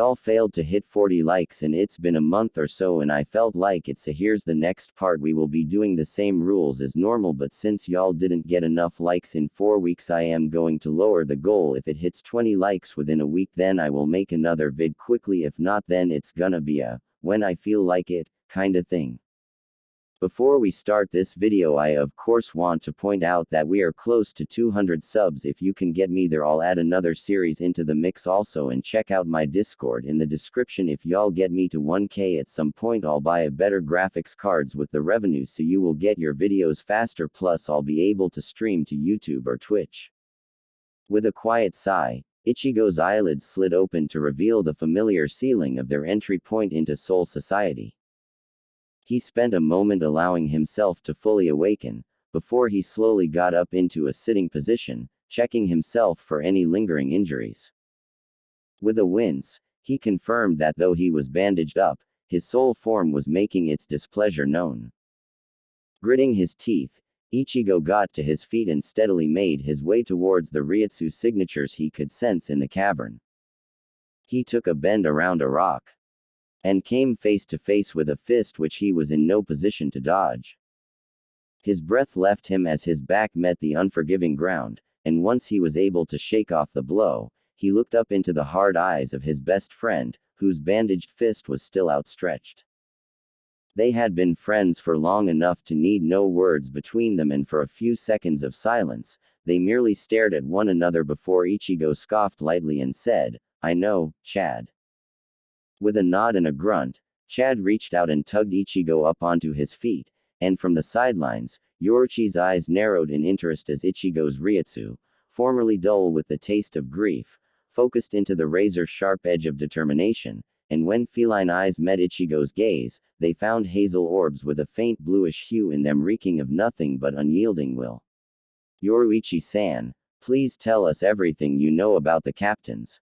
Y'all failed to hit 40 likes and it's been a month or so and I felt like it, so here's the next part. We will be doing the same rules as normal, but since y'all didn't get enough likes in 4 weeks, I am going to lower the goal. If it hits 20 likes within a week, then I will make another vid quickly. If not, then it's gonna be a when I feel like it kinda thing. Before we start this video, I of course want to point out that we are close to 200 subs. If you can get me there, I'll add another series into the mix also, and check out my Discord in the description. If y'all get me to 1K at some point, I'll buy a better graphics cards with the revenue, so you will get your videos faster, plus I'll be able to stream to YouTube or Twitch. With a quiet sigh, Ichigo's eyelids slid open to reveal the familiar ceiling of their entry point into Soul Society. He spent a moment allowing himself to fully awaken, before he slowly got up into a sitting position, checking himself for any lingering injuries. With a wince, he confirmed that though he was bandaged up, his soul form was making its displeasure known. Gritting his teeth, Ichigo got to his feet and steadily made his way towards the Ryutsu signatures he could sense in the cavern. He took a bend around a rock, and came face to face with a fist which he was in no position to dodge. His breath left him as his back met the unforgiving ground, and once he was able to shake off the blow, he looked up into the hard eyes of his best friend, whose bandaged fist was still outstretched. They had been friends for long enough to need no words between them, and for a few seconds of silence, they merely stared at one another before Ichigo scoffed lightly and said, "I know, Chad." With a nod and a grunt, Chad reached out and tugged Ichigo up onto his feet, and from the sidelines, Yoruichi's eyes narrowed in interest as Ichigo's Ryutsu, formerly dull with the taste of grief, focused into the razor-sharp edge of determination, and when feline eyes met Ichigo's gaze, they found hazel orbs with a faint bluish hue in them, reeking of nothing but unyielding will. "Yoruichi-san, please tell us everything you know about the captains."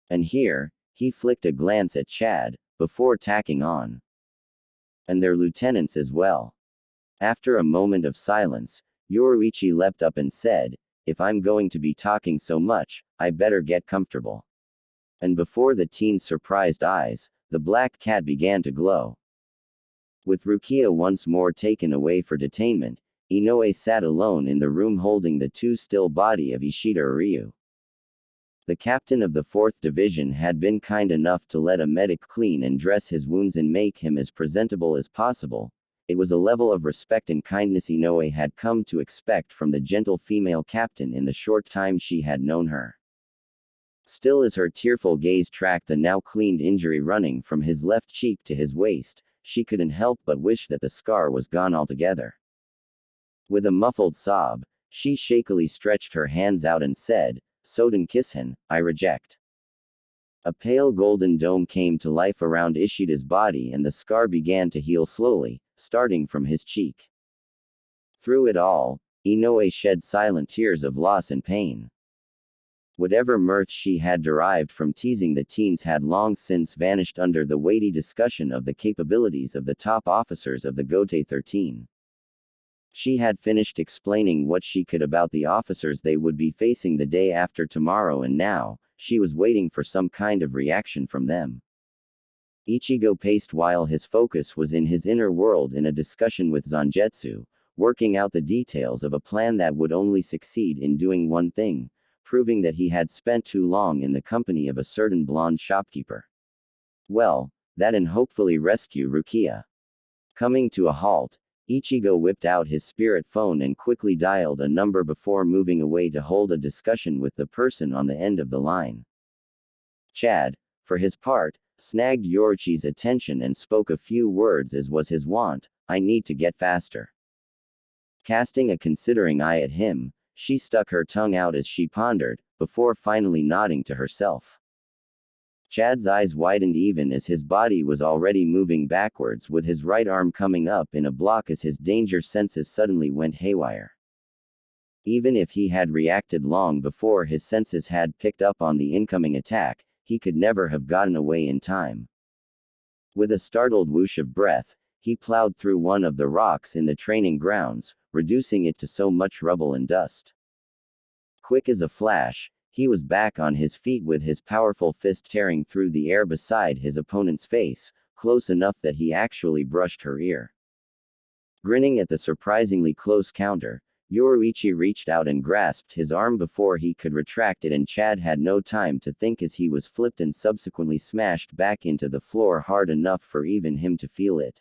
And here, he flicked a glance at Chad, before tacking on, "And their lieutenants as well." After a moment of silence, Yoruichi leapt up and said, "If I'm going to be talking so much, I better get comfortable." And before the teen's surprised eyes, the black cat began to glow. With Rukia once more taken away for detainment, Inoue sat alone in the room holding the too still body of Ishida Ryu. The captain of the 4th Division had been kind enough to let a medic clean and dress his wounds and make him as presentable as possible. It was a level of respect and kindness Inoue had come to expect from the gentle female captain in the short time she had known her. Still, as her tearful gaze tracked the now cleaned injury running from his left cheek to his waist, she couldn't help but wish that the scar was gone altogether. With a muffled sob, she shakily stretched her hands out and said, "Soden Kishin, I reject." A pale golden dome came to life around Ishida's body and the scar began to heal slowly, starting from his cheek. Through it all, Inoue shed silent tears of loss and pain. Whatever mirth she had derived from teasing the teens had long since vanished under the weighty discussion of the capabilities of the top officers of the Gote 13. She had finished explaining what she could about the officers they would be facing the day after tomorrow, and now, she was waiting for some kind of reaction from them. Ichigo paced while his focus was in his inner world in a discussion with Zangetsu, working out the details of a plan that would only succeed in doing one thing, proving that he had spent too long in the company of a certain blonde shopkeeper. Well, that and hopefully rescue Rukia. Coming to a halt, Ichigo whipped out his spirit phone and quickly dialed a number before moving away to hold a discussion with the person on the end of the line. Chad, for his part, snagged Yoruichi's attention and spoke a few words as was his wont, "I need to get faster." Casting a considering eye at him, she stuck her tongue out as she pondered, before finally nodding to herself. Chad's eyes widened even as his body was already moving backwards, with his right arm coming up in a block as his danger senses suddenly went haywire. Even if he had reacted long before his senses had picked up on the incoming attack, he could never have gotten away in time. With a startled whoosh of breath, he plowed through one of the rocks in the training grounds, reducing it to so much rubble and dust. Quick as a flash, he was back on his feet with his powerful fist tearing through the air beside his opponent's face, close enough that he actually brushed her ear. Grinning at the surprisingly close counter, Yoruichi reached out and grasped his arm before he could retract it, and Chad had no time to think as he was flipped and subsequently smashed back into the floor hard enough for even him to feel it.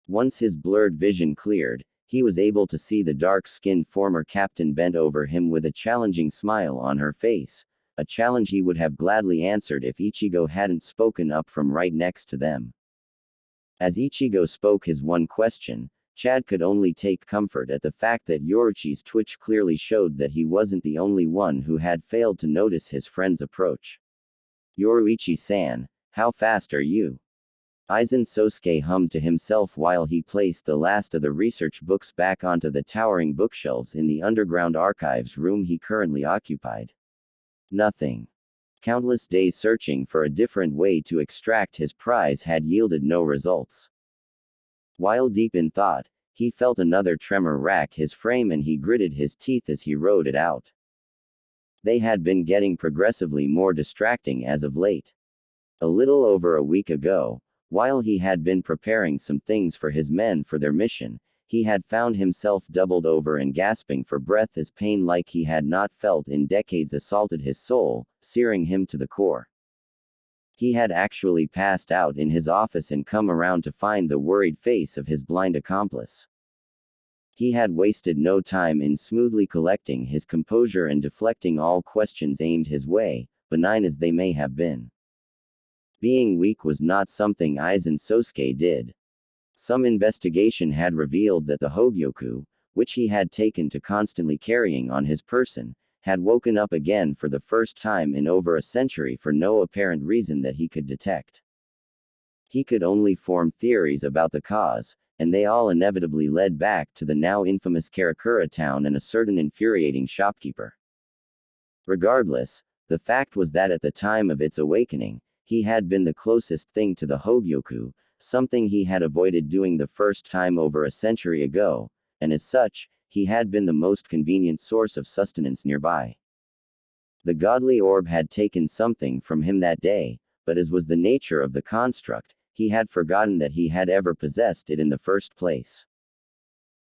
Once his blurred vision cleared, he was able to see the dark-skinned former captain bent over him with a challenging smile on her face, a challenge he would have gladly answered if Ichigo hadn't spoken up from right next to them. As Ichigo spoke his one question, Chad could only take comfort at the fact that Yoruichi's twitch clearly showed that he wasn't the only one who had failed to notice his friend's approach. "Yoruichi-san, how fast are you?" Aizen Sosuke hummed to himself while he placed the last of the research books back onto the towering bookshelves in the underground archives room he currently occupied. Nothing. Countless days searching for a different way to extract his prize had yielded no results. While deep in thought, he felt another tremor rack his frame and he gritted his teeth as he wrote it out. They had been getting progressively more distracting as of late. A little over a week ago, while he had been preparing some things for his men for their mission, he had found himself doubled over and gasping for breath as pain like he had not felt in decades assaulted his soul, searing him to the core. He had actually passed out in his office and come around to find the worried face of his blind accomplice. He had wasted no time in smoothly collecting his composure and deflecting all questions aimed his way, benign as they may have been. Being weak was not something Aizen Sosuke did. Some investigation had revealed that the Hogyoku, which he had taken to constantly carrying on his person, had woken up again for the first time in over a century for no apparent reason that he could detect. He could only form theories about the cause, and they all inevitably led back to the now infamous Karakura town and a certain infuriating shopkeeper. Regardless, the fact was that at the time of its awakening, he had been the closest thing to the Hogyoku, something he had avoided doing the first time over a century ago, and as such, he had been the most convenient source of sustenance nearby. The godly orb had taken something from him that day, but as was the nature of the construct, he had forgotten that he had ever possessed it in the first place.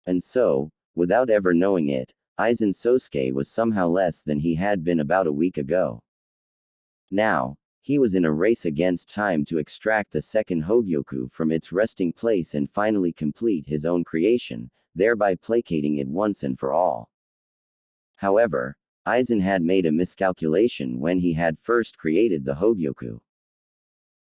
And so, without ever knowing it, Aizen Sosuke was somehow less than he had been about a week ago. Now, he was in a race against time to extract the second Hogyoku from its resting place and finally complete his own creation, thereby placating it once and for all. However, Aizen had made a miscalculation when he had first created the Hogyoku.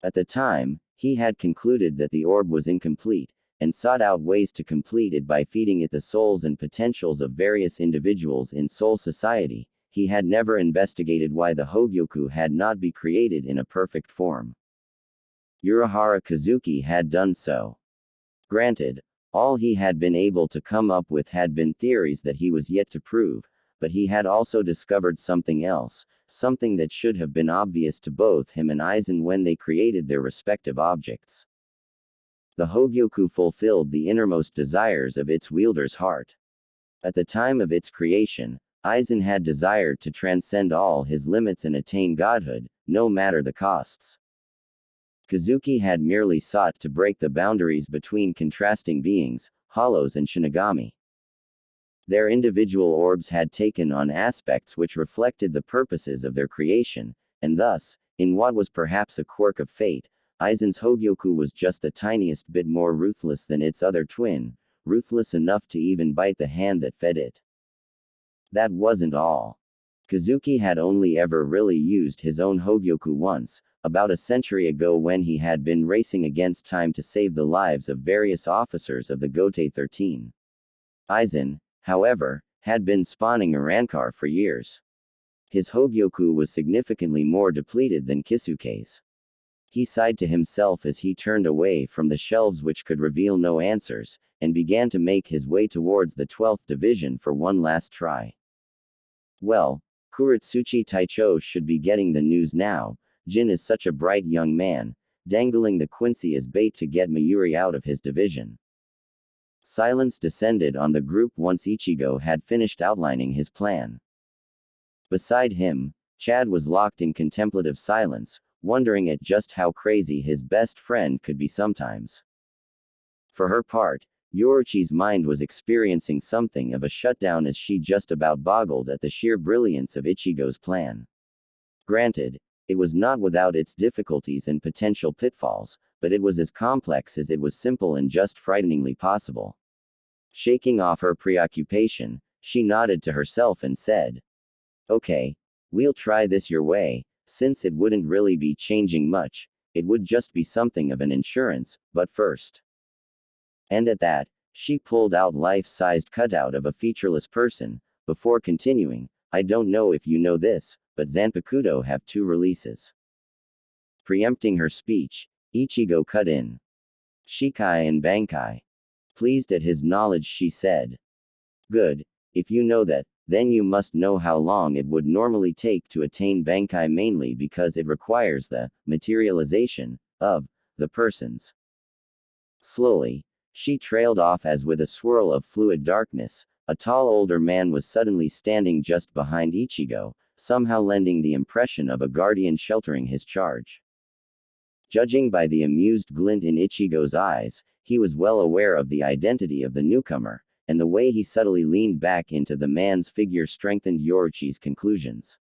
At the time, he had concluded that the orb was incomplete, and sought out ways to complete it by feeding it the souls and potentials of various individuals in Soul Society. He had never investigated why the Hogyoku had not been created in a perfect form. Urahara Kazuki had done so. Granted, all he had been able to come up with had been theories that he was yet to prove, but he had also discovered something else, something that should have been obvious to both him and Aizen when they created their respective objects. The Hogyoku fulfilled the innermost desires of its wielder's heart. At the time of its creation, Aizen had desired to transcend all his limits and attain godhood, no matter the costs. Kazuki had merely sought to break the boundaries between contrasting beings, hollows and Shinigami. Their individual orbs had taken on aspects which reflected the purposes of their creation, and thus, in what was perhaps a quirk of fate, Aizen's Hogyoku was just the tiniest bit more ruthless than its other twin, ruthless enough to even bite the hand that fed it. That wasn't all. Kazuki had only ever really used his own Hogyoku once, about a century ago when he had been racing against time to save the lives of various officers of the Gotei 13. Aizen, however, had been spawning Urankar for years. His Hogyoku was significantly more depleted than Kisuke's. He sighed to himself as he turned away from the shelves which could reveal no answers, and began to make his way towards the 12th division for one last try. Well, Kuretsuchi Taicho should be getting the news now. Jin is such a bright young man, dangling the Quincy as bait to get Mayuri out of his division. Silence descended on the group once Ichigo had finished outlining his plan. Beside him, Chad was locked in contemplative silence, wondering at just how crazy his best friend could be sometimes. For her part, Yoruichi's mind was experiencing something of a shutdown as she just about boggled at the sheer brilliance of Ichigo's plan. Granted, it was not without its difficulties and potential pitfalls, but it was as complex as it was simple and just frighteningly possible. Shaking off her preoccupation, she nodded to herself and said, "Okay, we'll try this your way, since it wouldn't really be changing much, it would just be something of an insurance, but first." And at that, she pulled out life-sized cutout of a featureless person, before continuing, "I don't know if you know this, but Zanpakuto have 2 releases." Preempting her speech, Ichigo cut in. "Shikai and Bankai." Pleased at his knowledge, she said, "Good, if you know that, then you must know how long it would normally take to attain Bankai, mainly because it requires the materialization of the persons." Slowly, she trailed off as with a swirl of fluid darkness, a tall older man was suddenly standing just behind Ichigo, somehow lending the impression of a guardian sheltering his charge. Judging by the amused glint in Ichigo's eyes, he was well aware of the identity of the newcomer, and the way he subtly leaned back into the man's figure strengthened Yoruichi's conclusions.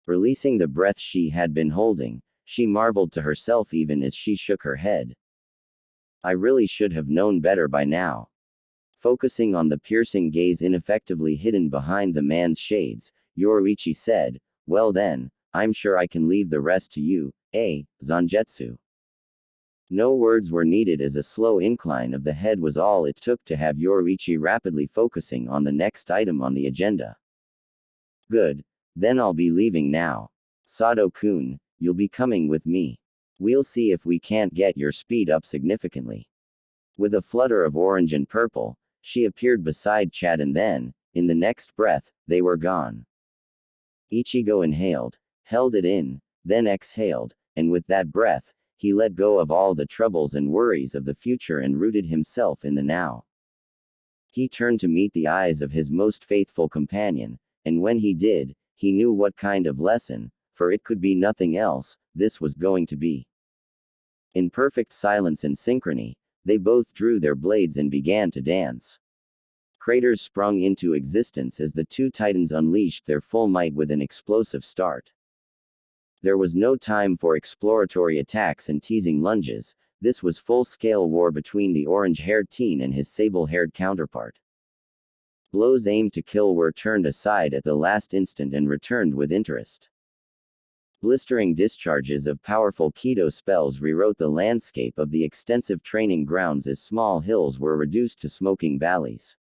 Releasing the breath she had been holding, she marveled to herself even as she shook her head. "I really should have known better by now." Focusing on the piercing gaze ineffectively hidden behind the man's shades, Yoruichi said, "Well then, I'm sure I can leave the rest to you, Zangetsu." No words were needed as a slow incline of the head was all it took to have Yoruichi rapidly focusing on the next item on the agenda. "Good. Then I'll be leaving now. Sato-kun, you'll be coming with me. We'll see if we can't get your speed up significantly." With a flutter of orange and purple, she appeared beside Chad and then, in the next breath, they were gone. Ichigo inhaled, held it in, then exhaled, and with that breath, he let go of all the troubles and worries of the future and rooted himself in the now. He turned to meet the eyes of his most faithful companion, and when he did, he knew what kind of lesson, for it could be nothing else, this was going to be. In perfect silence and synchrony, they both drew their blades and began to dance. Craters sprung into existence as the 2 titans unleashed their full might with an explosive start. There was no time for exploratory attacks and teasing lunges, this was full-scale war between the orange-haired teen and his sable-haired counterpart. Blows aimed to kill were turned aside at the last instant and returned with interest. Blistering discharges of powerful Kido spells rewrote the landscape of the extensive training grounds as small hills were reduced to smoking valleys.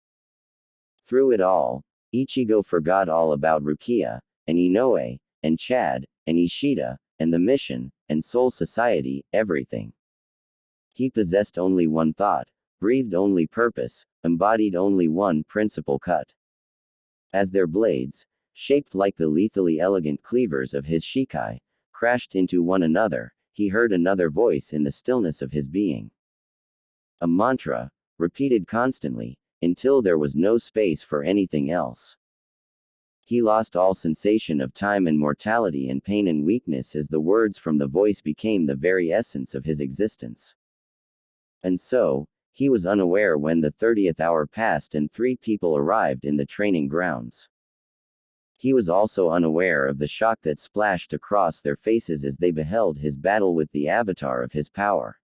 Through it all, Ichigo forgot all about Rukia, and Inoue, and Chad, and Ishida, and the mission, and Soul Society, everything. He possessed only one thought, breathed only purpose, embodied only one principal cut. As their blades, shaped like the lethally elegant cleavers of his Shikai, crashed into one another, he heard another voice in the stillness of his being. A mantra, repeated constantly, until there was no space for anything else. He lost all sensation of time and mortality and pain and weakness as the words from the voice became the very essence of his existence. And so, he was unaware when the 30th hour passed and 3 people arrived in the training grounds. He was also unaware of the shock that splashed across their faces as they beheld his battle with the avatar of his power.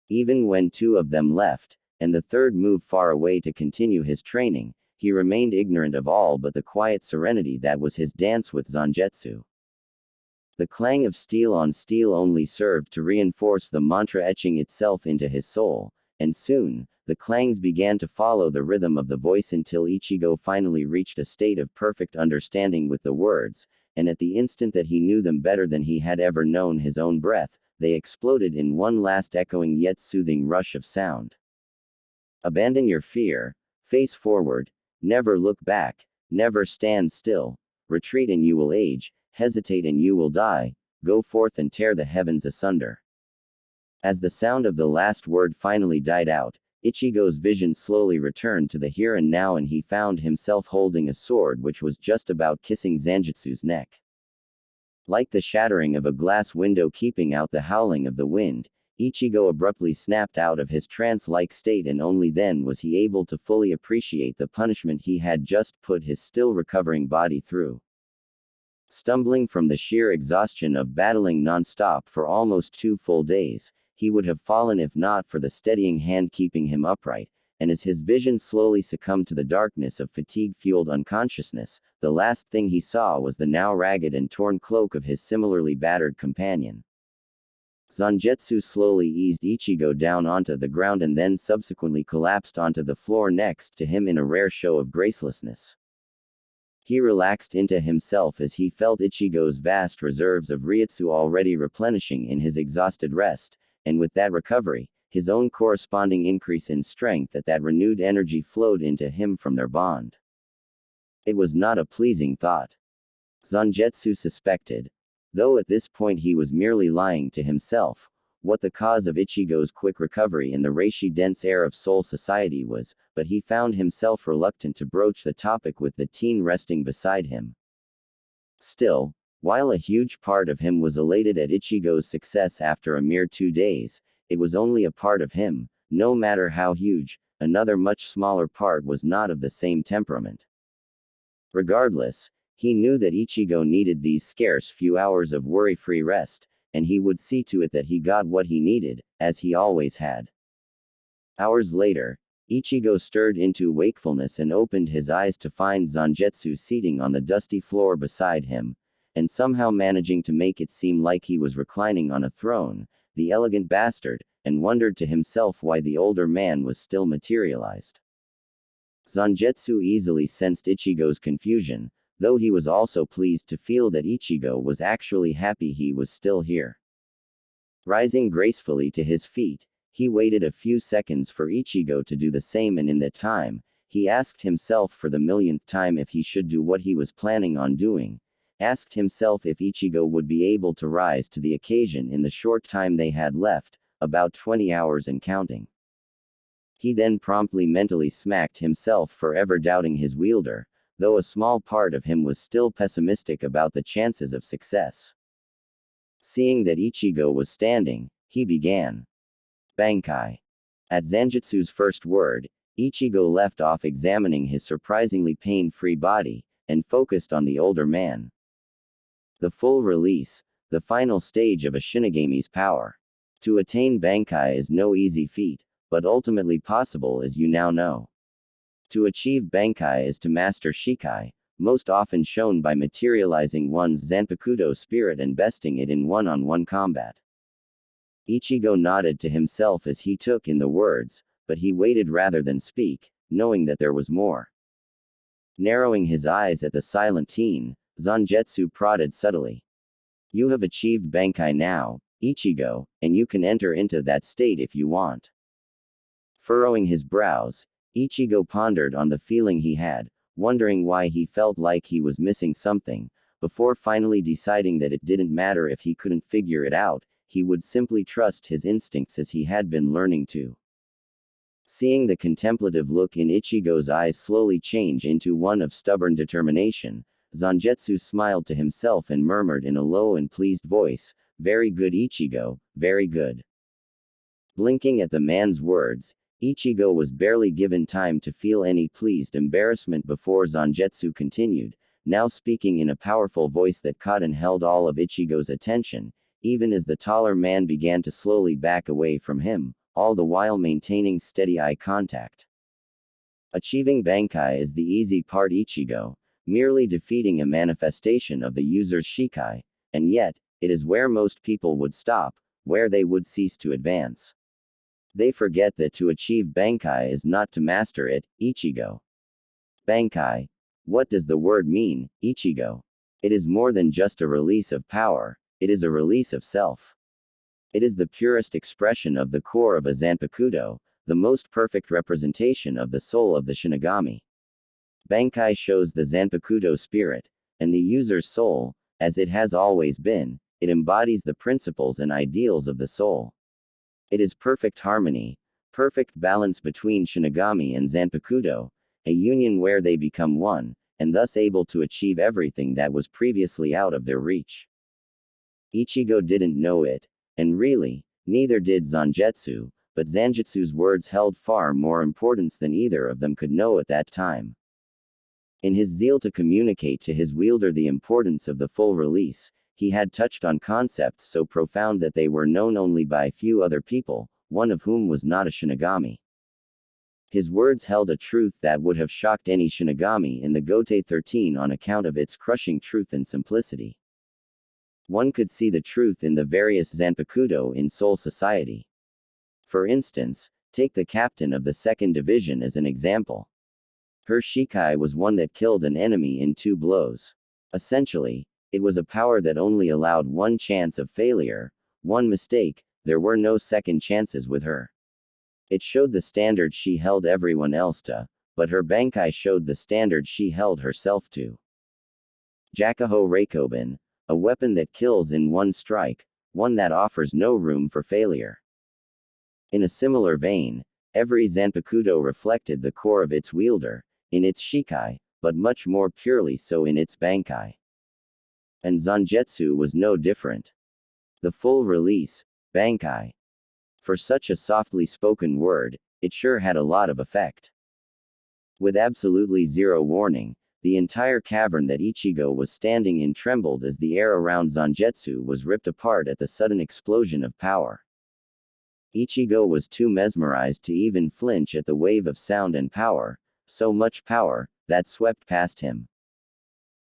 Even when 2 of them left, and the 3rd moved far away to continue his training, he remained ignorant of all but the quiet serenity that was his dance with Zangetsu. The clang of steel on steel only served to reinforce the mantra etching itself into his soul, and soon, the clangs began to follow the rhythm of the voice until Ichigo finally reached a state of perfect understanding with the words, and at the instant that he knew them better than he had ever known his own breath, they exploded in one last echoing yet soothing rush of sound. Abandon your fear, face forward, never look back, never stand still, retreat and you will age, hesitate and you will die, go forth and tear the heavens asunder. As the sound of the last word finally died out, Ichigo's vision slowly returned to the here and now, and he found himself holding a sword which was just about kissing Zanjutsu's neck. Like the shattering of a glass window keeping out the howling of the wind, Ichigo abruptly snapped out of his trance-like state, and only then was he able to fully appreciate the punishment he had just put his still recovering body through. Stumbling from the sheer exhaustion of battling non-stop for almost 2 full days, he would have fallen if not for the steadying hand keeping him upright, and as his vision slowly succumbed to the darkness of fatigue-fueled unconsciousness, the last thing he saw was the now ragged and torn cloak of his similarly battered companion. Zangetsu slowly eased Ichigo down onto the ground and then subsequently collapsed onto the floor next to him in a rare show of gracelessness. He relaxed into himself as he felt Ichigo's vast reserves of Ryutsu already replenishing in his exhausted rest, and with that recovery, his own corresponding increase in strength, that renewed energy flowed into him from their bond. It was not a pleasing thought. Zangetsu suspected, though at this point he was merely lying to himself, what the cause of Ichigo's quick recovery in the reishi-dense air of Soul Society was, but he found himself reluctant to broach the topic with the teen resting beside him. Still, while a huge part of him was elated at Ichigo's success after a mere 2 days, it was only a part of him, no matter how huge. Another much smaller part was not of the same temperament. Regardless, he knew that Ichigo needed these scarce few hours of worry-free rest, and he would see to it that he got what he needed, as he always had. Hours later, Ichigo stirred into wakefulness and opened his eyes to find Zangetsu seating on the dusty floor beside him, and somehow managing to make it seem like he was reclining on a throne, the elegant bastard, and wondered to himself why the older man was still materialized. Zangetsu easily sensed Ichigo's confusion, though he was also pleased to feel that Ichigo was actually happy he was still here. Rising gracefully to his feet, he waited a few seconds for Ichigo to do the same, and in that time, he asked himself for the millionth time if he should do what he was planning on doing, asked himself if Ichigo would be able to rise to the occasion in the short time they had left, about 20 hours and counting. He then promptly mentally smacked himself for ever doubting his wielder, though a small part of him was still pessimistic about the chances of success. Seeing that Ichigo was standing, he began. Bankai. At Zanjutsu's first word, Ichigo left off examining his surprisingly pain-free body, and focused on the older man. The full release, the final stage of a Shinigami's power. To attain Bankai is no easy feat, but ultimately possible, as you now know. To achieve Bankai is to master Shikai, most often shown by materializing one's Zanpakuto spirit and besting it in one-on-one combat. Ichigo nodded to himself as he took in the words, but he waited rather than speak, knowing that there was more. Narrowing his eyes at the silent teen, Zangetsu prodded subtly. You have achieved Bankai now, Ichigo, and you can enter into that state if you want. Furrowing his brows, Ichigo pondered on the feeling he had, wondering why he felt like he was missing something, before finally deciding that it didn't matter if he couldn't figure it out, he would simply trust his instincts as he had been learning to. Seeing the contemplative look in Ichigo's eyes slowly change into one of stubborn determination, Zangetsu smiled to himself and murmured in a low and pleased voice, "Very good, Ichigo, very good." Blinking at the man's words, Ichigo was barely given time to feel any pleased embarrassment before Zangetsu continued, now speaking in a powerful voice that caught and held all of Ichigo's attention, even as the taller man began to slowly back away from him, all the while maintaining steady eye contact. Achieving Bankai is the easy part, Ichigo, merely defeating a manifestation of the user's Shikai, and yet, it is where most people would stop, where they would cease to advance. They forget that to achieve Bankai is not to master it, Ichigo. Bankai. What does the word mean, Ichigo? It is more than just a release of power, it is a release of self. It is the purest expression of the core of a Zanpakuto, the most perfect representation of the soul of the Shinigami. Bankai shows the Zanpakuto spirit, and the user's soul, as it has always been, it embodies the principles and ideals of the soul. It is perfect harmony, perfect balance between Shinigami and Zanpakuto, a union where they become one, and thus able to achieve everything that was previously out of their reach. Ichigo didn't know it, and really, neither did Zangetsu, but Zangetsu's words held far more importance than either of them could know at that time. In his zeal to communicate to his wielder the importance of the full release, he had touched on concepts so profound that they were known only by few other people, one of whom was not a Shinigami. His words held a truth that would have shocked any Shinigami in the Gote 13 on account of its crushing truth and simplicity. One could see the truth in the various Zanpakuto in Soul Society. For instance, take the captain of the 2nd Division as an example. Her Shikai was one that killed an enemy in 2 blows. Essentially, it was a power that only allowed one chance of failure, one mistake, there were no second chances with her. It showed the standard she held everyone else to, but her Bankai showed the standard she held herself to. Jakuho Reikobin, a weapon that kills in one strike, one that offers no room for failure. In a similar vein, every Zanpakuto reflected the core of its wielder, in its Shikai, but much more purely so in its Bankai. And Zangetsu was no different. The full release, Bankai. For such a softly spoken word, it sure had a lot of effect. With absolutely zero warning, the entire cavern that Ichigo was standing in trembled as the air around Zangetsu was ripped apart at the sudden explosion of power. Ichigo was too mesmerized to even flinch at the wave of sound and power, so much power, that swept past him.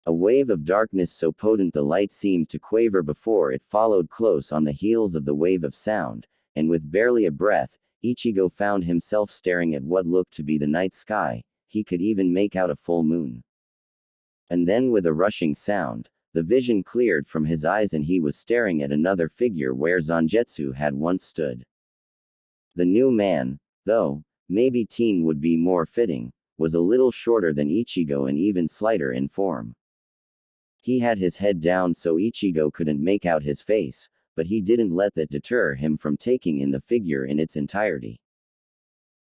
A wave of darkness so potent the light seemed to quaver before it followed close on the heels of the wave of sound, and with barely a breath, Ichigo found himself staring at what looked to be the night sky, he could even make out a full moon. And then with a rushing sound, the vision cleared from his eyes and he was staring at another figure where Zangetsu had once stood. The new man, though, maybe teen would be more fitting, was a little shorter than Ichigo and even slighter in form. He had his head down so Ichigo couldn't make out his face, but he didn't let that deter him from taking in the figure in its entirety.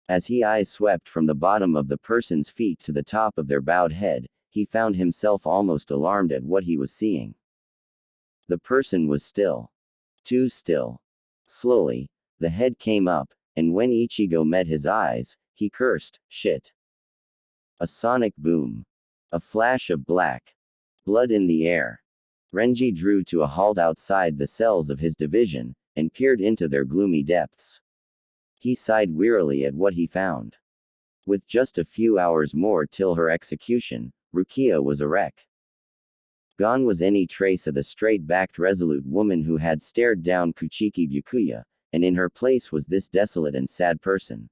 As his eyes swept from the bottom of the person's feet to the top of their bowed head, he found himself almost alarmed at what he was seeing. The person was still. Too still. Slowly, the head came up, and when Ichigo met his eyes, he cursed, "Shit." A sonic boom. A flash of black. Blood in the air. Renji drew to a halt outside the cells of his division, and peered into their gloomy depths. He sighed wearily at what he found. With just a few hours more till her execution, Rukia was a wreck. Gone was any trace of the straight-backed resolute woman who had stared down Kuchiki Byakuya, and in her place was this desolate and sad person.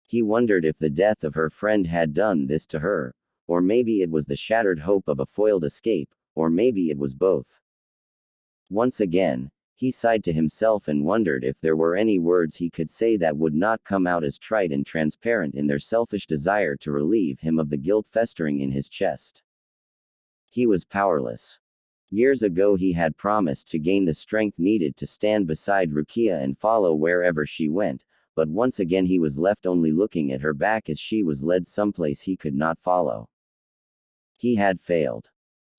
He wondered if the death of her friend had done this to her, or maybe it was the shattered hope of a foiled escape, or maybe it was both. Once again, he sighed to himself and wondered if there were any words he could say that would not come out as trite and transparent in their selfish desire to relieve him of the guilt festering in his chest. He was powerless. Years ago he had promised to gain the strength needed to stand beside Rukia and follow wherever she went, but once again he was left only looking at her back as she was led someplace he could not follow. He had failed.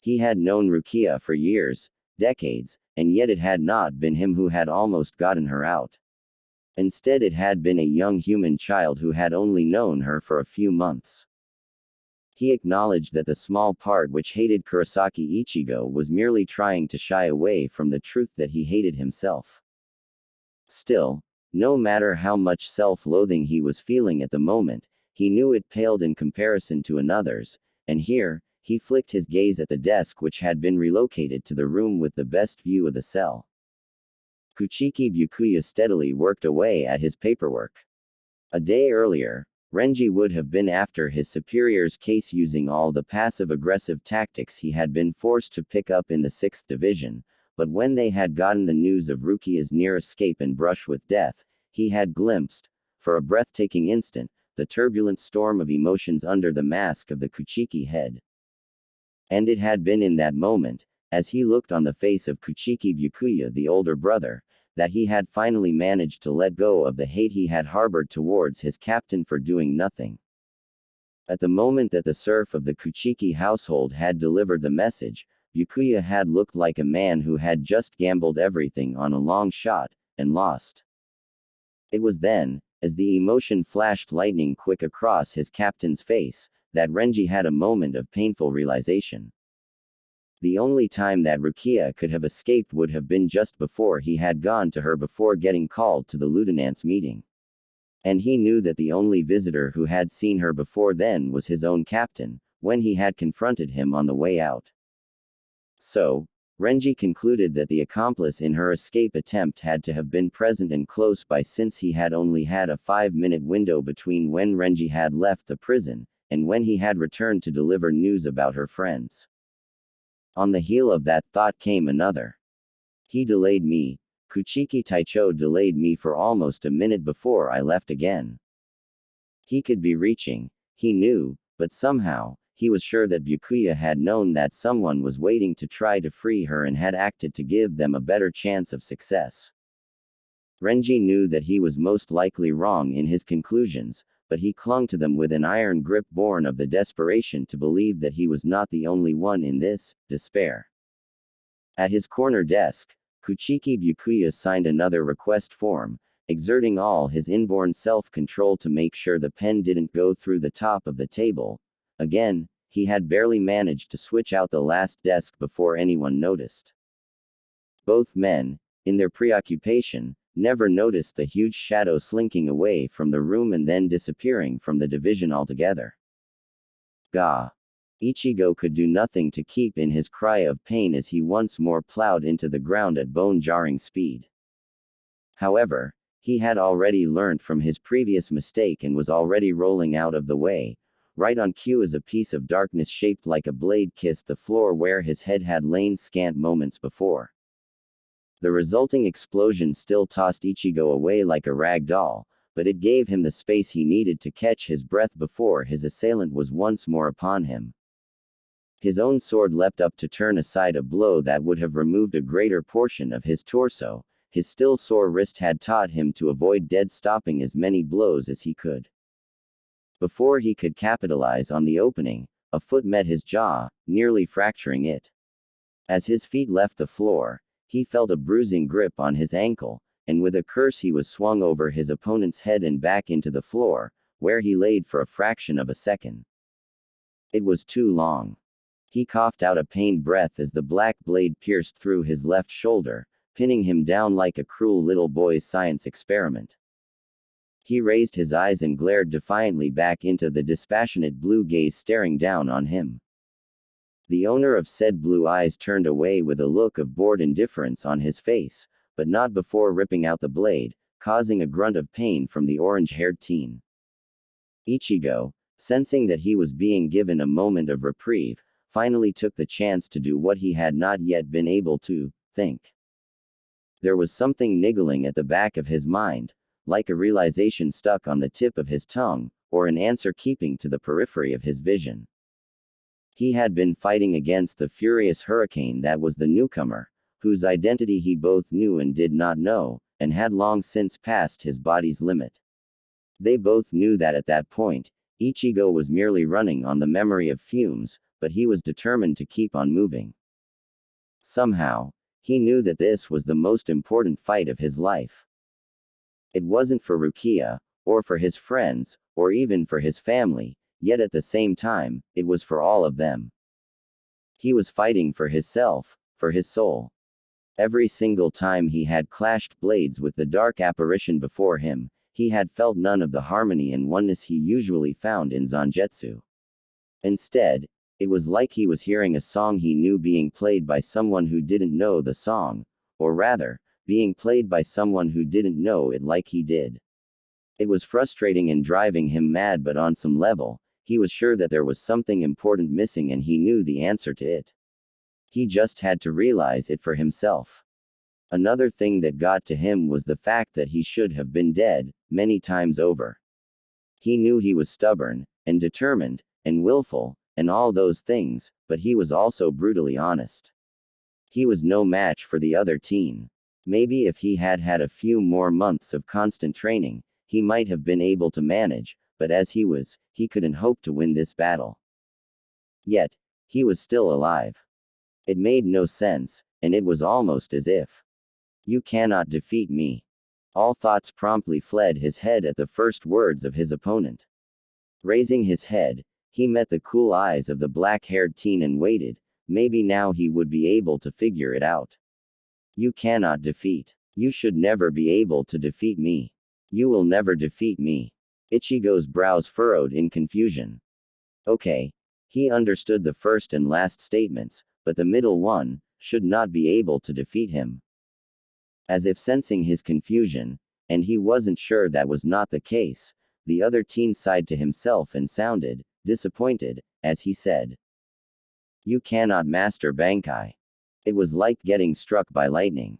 He had known Rukia for years, decades, and yet it had not been him who had almost gotten her out. Instead it had been a young human child who had only known her for a few months. He acknowledged that the small part which hated Kurosaki Ichigo was merely trying to shy away from the truth that he hated himself. Still, no matter how much self-loathing he was feeling at the moment, he knew it paled in comparison to another's, and here, he flicked his gaze at the desk which had been relocated to the room with the best view of the cell. Kuchiki Byakuya steadily worked away at his paperwork. A day earlier, Renji would have been after his superior's case using all the passive-aggressive tactics he had been forced to pick up in the 6th Division, but when they had gotten the news of Rukia's near escape and brush with death, he had glimpsed, for a breathtaking instant, the turbulent storm of emotions under the mask of the Kuchiki head. And it had been in that moment, as he looked on the face of Kuchiki Byakuya the older brother, that he had finally managed to let go of the hate he had harbored towards his captain for doing nothing. At the moment that the serf of the Kuchiki household had delivered the message, Byakuya had looked like a man who had just gambled everything on a long shot, and lost. It was then, as the emotion flashed lightning quick across his captain's face, that Renji had a moment of painful realization. The only time that Rukia could have escaped would have been just before he had gone to her before getting called to the lieutenant's meeting. And he knew that the only visitor who had seen her before then was his own captain, when he had confronted him on the way out. So, Renji concluded that the accomplice in her escape attempt had to have been present and close by, since he had only had a 5-minute window between when Renji had left the prison, and when he had returned to deliver news about her friends. On the heel of that thought came another. He delayed me. Kuchiki Taicho delayed me for almost a minute before I left again. He could be reaching, he knew, but somehow, he was sure that Byakuya had known that someone was waiting to try to free her and had acted to give them a better chance of success. Renji knew that he was most likely wrong in his conclusions, but he clung to them with an iron grip born of the desperation to believe that he was not the only one in this despair. At his corner desk, Kuchiki Byakuya signed another request form, exerting all his inborn self-control to make sure the pen didn't go through the top of the table. Again, he had barely managed to switch out the last desk before anyone noticed. Both men, in their preoccupation, never noticed the huge shadow slinking away from the room and then disappearing from the division altogether. Gah! Ichigo could do nothing to keep in his cry of pain as he once more plowed into the ground at bone-jarring speed. However, he had already learned from his previous mistake and was already rolling out of the way. Right on cue as a piece of darkness shaped like a blade kissed the floor where his head had lain scant moments before. The resulting explosion still tossed Ichigo away like a rag doll, but it gave him the space he needed to catch his breath before his assailant was once more upon him. His own sword leapt up to turn aside a blow that would have removed a greater portion of his torso. His still sore wrist had taught him to avoid dead stopping as many blows as he could. Before he could capitalize on the opening, a foot met his jaw, nearly fracturing it. As his feet left the floor, he felt a bruising grip on his ankle, and with a curse he was swung over his opponent's head and back into the floor, where he laid for a fraction of a second. It was too long. He coughed out a pained breath as the black blade pierced through his left shoulder, pinning him down like a cruel little boy's science experiment. He raised his eyes and glared defiantly back into the dispassionate blue gaze staring down on him. The owner of said blue eyes turned away with a look of bored indifference on his face, but not before ripping out the blade, causing a grunt of pain from the orange-haired teen. Ichigo, sensing that he was being given a moment of reprieve, finally took the chance to do what he had not yet been able to think. There was something niggling at the back of his mind, like a realization stuck on the tip of his tongue, or an answer keeping to the periphery of his vision. He had been fighting against the furious hurricane that was the newcomer, whose identity he both knew and did not know, and had long since passed his body's limit. They both knew that at that point, Ichigo was merely running on the memory of fumes, but he was determined to keep on moving. Somehow, he knew that this was the most important fight of his life. It wasn't for Rukia, or for his friends, or even for his family, yet at the same time, it was for all of them. He was fighting for himself, for his soul. Every single time he had clashed blades with the dark apparition before him, he had felt none of the harmony and oneness he usually found in Zangetsu. Instead, it was like he was hearing a song he knew being played by someone who didn't know the song, or rather, being played by someone who didn't know it like he did. It was frustrating and driving him mad, but on some level, he was sure that there was something important missing and he knew the answer to it. He just had to realize it for himself. Another thing that got to him was the fact that he should have been dead, many times over. He knew he was stubborn, and determined, and willful, and all those things, but he was also brutally honest. He was no match for the other teen. Maybe if he had had a few more months of constant training, he might have been able to manage, but as he was, he couldn't hope to win this battle. Yet, he was still alive. It made no sense, and it was almost as if, "You cannot defeat me." All thoughts promptly fled his head at the first words of his opponent. Raising his head, he met the cool eyes of the black-haired teen and waited. Maybe now he would be able to figure it out. "You cannot defeat. You should never be able to defeat me. You will never defeat me." Ichigo's brows furrowed in confusion. Okay. He understood the first and last statements, but the middle one should not be able to defeat him. As if sensing his confusion, and he wasn't sure that was not the case, the other teen sighed to himself and sounded disappointed as he said, "You cannot master Bankai." It was like getting struck by lightning.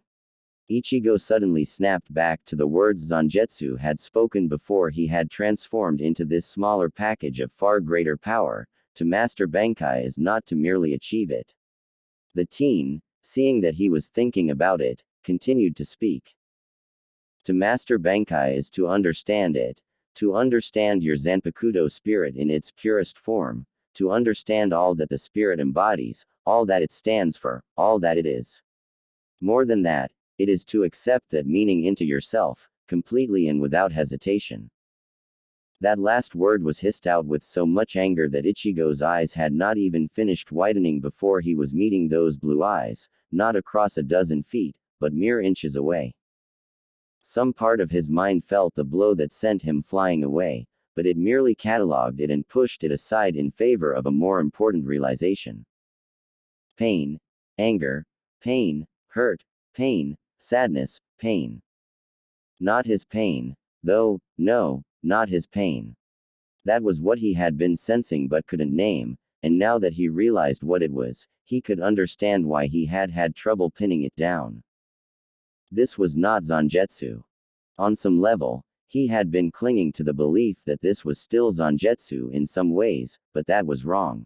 Ichigo suddenly snapped back to the words Zangetsu had spoken before he had transformed into this smaller package of far greater power. To master Bankai is not to merely achieve it. The teen, seeing that he was thinking about it, continued to speak. To master Bankai is to understand it, to understand your Zanpakuto spirit in its purest form, to understand all that the spirit embodies, all that it stands for, all that it is. More than that, it is to accept that meaning into yourself, completely and without hesitation. That last word was hissed out with so much anger that Ichigo's eyes had not even finished widening before he was meeting those blue eyes, not across a dozen feet, but mere inches away. Some part of his mind felt the blow that sent him flying away, but it merely catalogued it and pushed it aside in favor of a more important realization. Pain, anger, pain, hurt, pain, sadness, pain. Not his pain, though, no, not his pain. That was what he had been sensing but couldn't name, and now that he realized what it was, he could understand why he had had trouble pinning it down. This was not Zangetsu. On some level, he had been clinging to the belief that this was still Zangetsu in some ways, but that was wrong.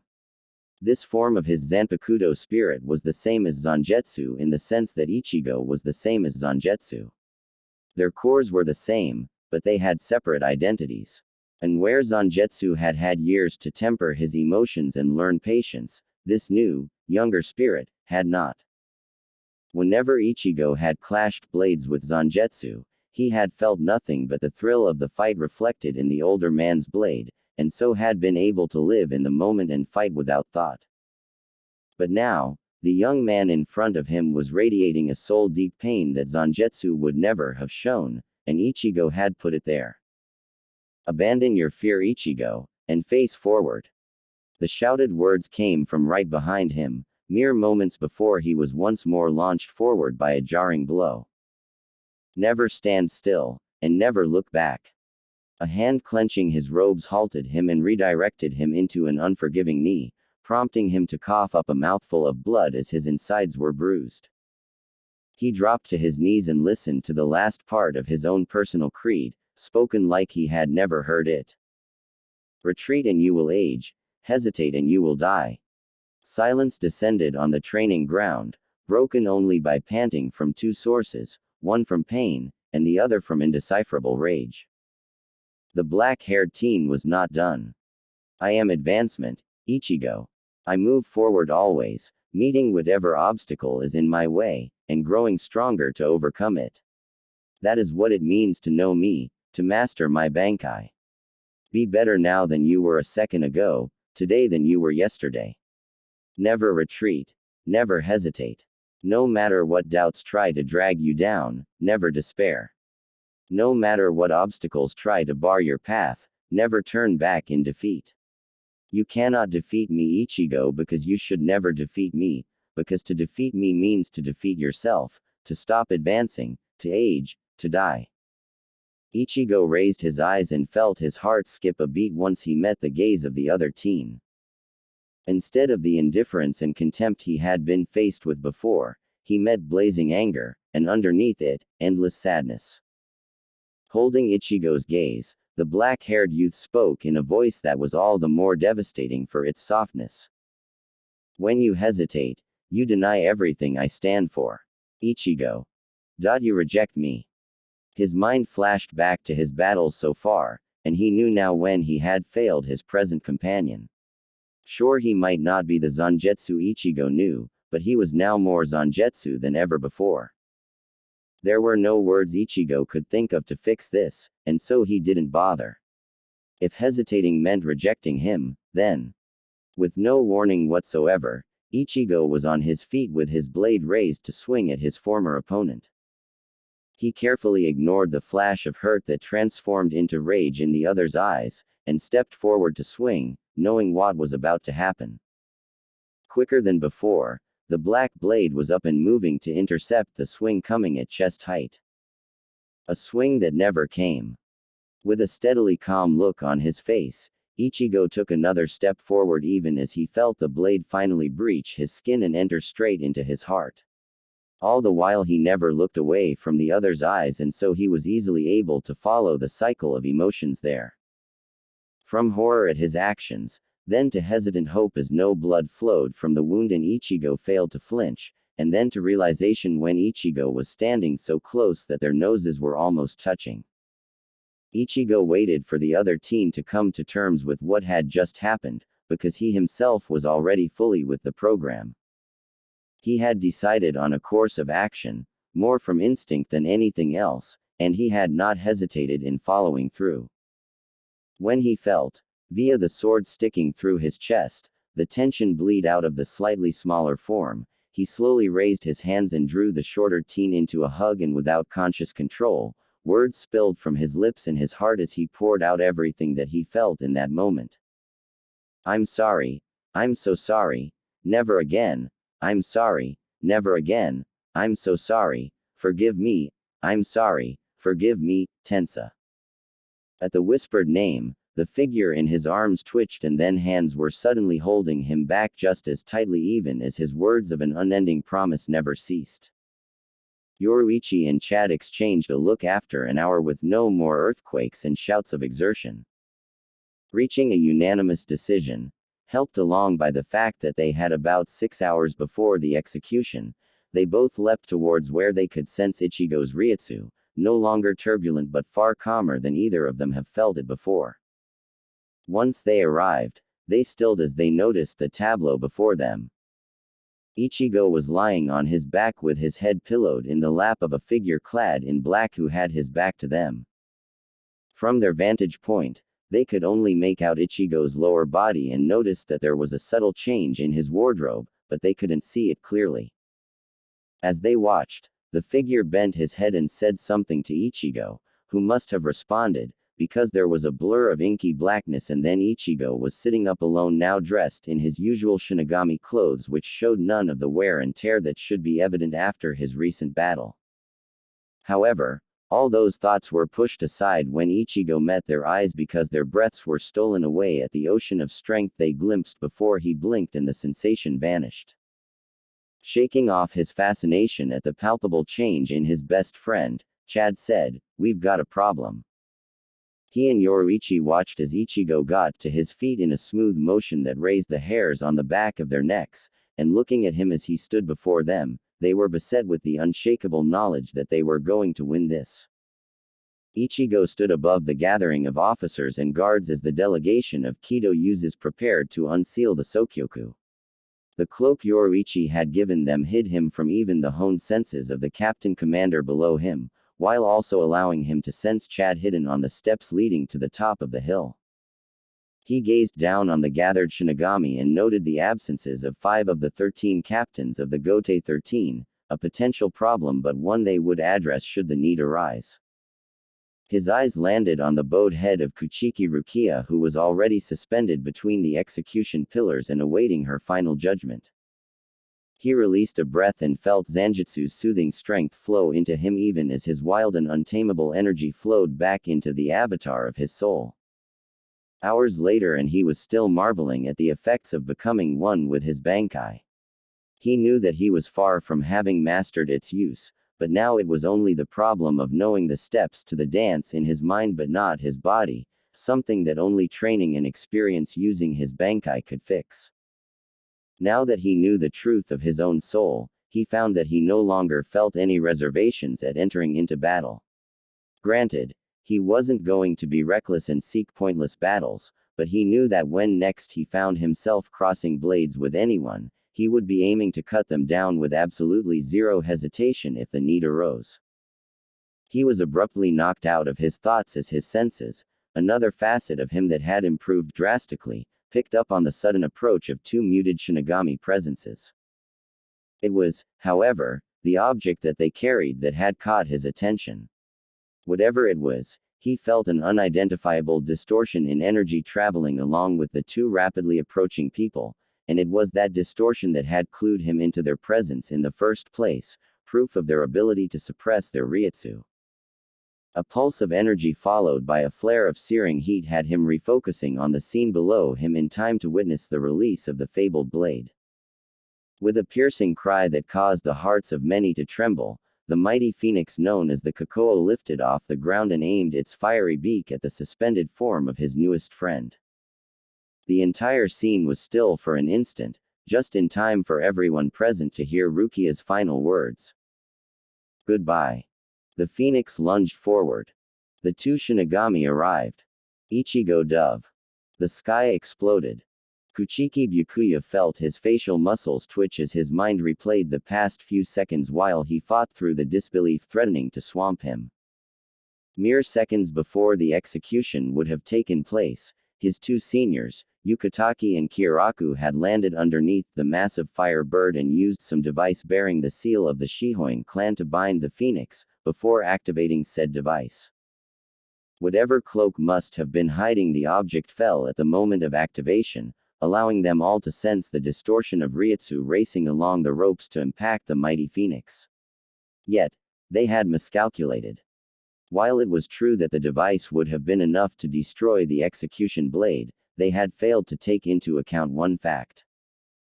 This form of his Zanpakuto spirit was the same as Zangetsu in the sense that Ichigo was the same as Zangetsu. Their cores were the same, but they had separate identities. And where Zangetsu had had years to temper his emotions and learn patience, this new, younger spirit had not. Whenever Ichigo had clashed blades with Zangetsu, he had felt nothing but the thrill of the fight reflected in the older man's blade, and so had been able to live in the moment and fight without thought. But now, the young man in front of him was radiating a soul-deep pain that Zangetsu would never have shown, and Ichigo had put it there. "Abandon your fear, Ichigo, and face forward." The shouted words came from right behind him, mere moments before he was once more launched forward by a jarring blow. "Never stand still, and never look back." A hand clenching his robes halted him and redirected him into an unforgiving knee, prompting him to cough up a mouthful of blood as his insides were bruised. He dropped to his knees and listened to the last part of his own personal creed, spoken like he had never heard it. "Retreat and you will age, hesitate and you will die." Silence descended on the training ground, broken only by panting from two sources, one from pain, and the other from indecipherable rage. The black-haired teen was not done. "I am advancement, Ichigo. I move forward always, meeting whatever obstacle is in my way, and growing stronger to overcome it. That is what it means to know me, to master my Bankai. Be better now than you were a second ago, today than you were yesterday. Never retreat, never hesitate. No matter what doubts try to drag you down, never despair. No matter what obstacles try to bar your path, never turn back in defeat. You cannot defeat me, Ichigo, because you should never defeat me, because to defeat me means to defeat yourself, to stop advancing, to age, to die." Ichigo raised his eyes and felt his heart skip a beat once he met the gaze of the other teen. Instead of the indifference and contempt he had been faced with before, he met blazing anger, and underneath it, endless sadness. Holding Ichigo's gaze, the black-haired youth spoke in a voice that was all the more devastating for its softness. "When you hesitate, you deny everything I stand for. Ichigo. You reject me. His mind flashed back to his battles so far, and he knew now when he had failed his present companion. Sure, he might not be the Zangetsu Ichigo knew, but he was now more Zangetsu than ever before. There were no words Ichigo could think of to fix this, and so he didn't bother. If hesitating meant rejecting him, then. With no warning whatsoever, Ichigo was on his feet with his blade raised to swing at his former opponent. He carefully ignored the flash of hurt that transformed into rage in the other's eyes, and stepped forward to swing, knowing what was about to happen. Quicker than before, the black blade was up and moving to intercept the swing coming at chest height. A swing that never came. With a steadily calm look on his face, Ichigo took another step forward even as he felt the blade finally breach his skin and enter straight into his heart. All the while he never looked away from the other's eyes, and so he was easily able to follow the cycle of emotions there. From horror at his actions, then to hesitant hope as no blood flowed from the wound and Ichigo failed to flinch, and then to realization when Ichigo was standing so close that their noses were almost touching. Ichigo waited for the other teen to come to terms with what had just happened, because he himself was already fully with the program. He had decided on a course of action, more from instinct than anything else, and he had not hesitated in following through. When he felt, via the sword sticking through his chest, the tension bleed out of the slightly smaller form, he slowly raised his hands and drew the shorter teen into a hug, and without conscious control, words spilled from his lips and his heart as he poured out everything that he felt in that moment. I'm sorry. I'm so sorry. Never again. I'm sorry. Never again. I'm so sorry. Forgive me. I'm sorry. Forgive me, Tensa. At the whispered name, the figure in his arms twitched, and then hands were suddenly holding him back just as tightly, even as his words of an unending promise never ceased. Yoruichi and Chad exchanged a look after an hour with no more earthquakes and shouts of exertion. Reaching a unanimous decision, helped along by the fact that they had about 6 hours before the execution, they both leapt towards where they could sense Ichigo's Ryutsu, no longer turbulent but far calmer than either of them have felt it before. Once they arrived, they stilled as they noticed the tableau before them. Ichigo was lying on his back with his head pillowed in the lap of a figure clad in black who had his back to them. From their vantage point, they could only make out Ichigo's lower body and noticed that there was a subtle change in his wardrobe, but they couldn't see it clearly. As they watched, the figure bent his head and said something to Ichigo, who must have responded, because there was a blur of inky blackness, and then Ichigo was sitting up alone, now dressed in his usual Shinigami clothes, which showed none of the wear and tear that should be evident after his recent battle. However, all those thoughts were pushed aside when Ichigo met their eyes, because their breaths were stolen away at the ocean of strength they glimpsed before he blinked and the sensation vanished. Shaking off his fascination at the palpable change in his best friend, Chad said, "We've got a problem." He and Yoruichi watched as Ichigo got to his feet in a smooth motion that raised the hairs on the back of their necks, and looking at him as he stood before them, they were beset with the unshakable knowledge that they were going to win this. Ichigo stood above the gathering of officers and guards as the delegation of Kido uses prepared to unseal the Sokyoku. The cloak Yoruichi had given them hid him from even the honed senses of the captain commander below him, while also allowing him to sense Chad hidden on the steps leading to the top of the hill. He gazed down on the gathered Shinigami and noted the absences of 5 of the 13 captains of the Gote 13, a potential problem but one they would address should the need arise. His eyes landed on the bowed head of Kuchiki Rukia, who was already suspended between the execution pillars and awaiting her final judgment. He released a breath and felt Zanjutsu's soothing strength flow into him even as his wild and untamable energy flowed back into the avatar of his soul. Hours later, and he was still marveling at the effects of becoming one with his Bankai. He knew that he was far from having mastered its use, but now it was only the problem of knowing the steps to the dance in his mind but not his body, something that only training and experience using his Bankai could fix. Now that he knew the truth of his own soul, he found that he no longer felt any reservations at entering into battle. Granted, he wasn't going to be reckless and seek pointless battles, but he knew that when next he found himself crossing blades with anyone, he would be aiming to cut them down with absolutely zero hesitation if the need arose. He was abruptly knocked out of his thoughts as his senses, another facet of him that had improved drastically, picked up on the sudden approach of two muted Shinigami presences. It was, however, the object that they carried that had caught his attention. Whatever it was, he felt an unidentifiable distortion in energy traveling along with the two rapidly approaching people, and it was that distortion that had clued him into their presence in the first place, proof of their ability to suppress their Ryutsu. A pulse of energy followed by a flare of searing heat had him refocusing on the scene below him in time to witness the release of the fabled blade. With a piercing cry that caused the hearts of many to tremble, the mighty phoenix known as the Kokoa lifted off the ground and aimed its fiery beak at the suspended form of his newest friend. The entire scene was still for an instant, just in time for everyone present to hear Rukia's final words. Goodbye. The phoenix lunged forward. The two Shinigami arrived. Ichigo dove. The sky exploded. Kuchiki Byakuya felt his facial muscles twitch as his mind replayed the past few seconds while he fought through the disbelief threatening to swamp him. Mere seconds before the execution would have taken place, his two seniors, Yukitake and Kiraku, had landed underneath the massive fire bird and used some device bearing the seal of the Shihoin clan to bind the phoenix, before activating said device. Whatever cloak must have been hiding the object fell at the moment of activation, allowing them all to sense the distortion of Ryutsu racing along the ropes to impact the mighty phoenix. Yet, they had miscalculated. While it was true that the device would have been enough to destroy the execution blade, they had failed to take into account one fact.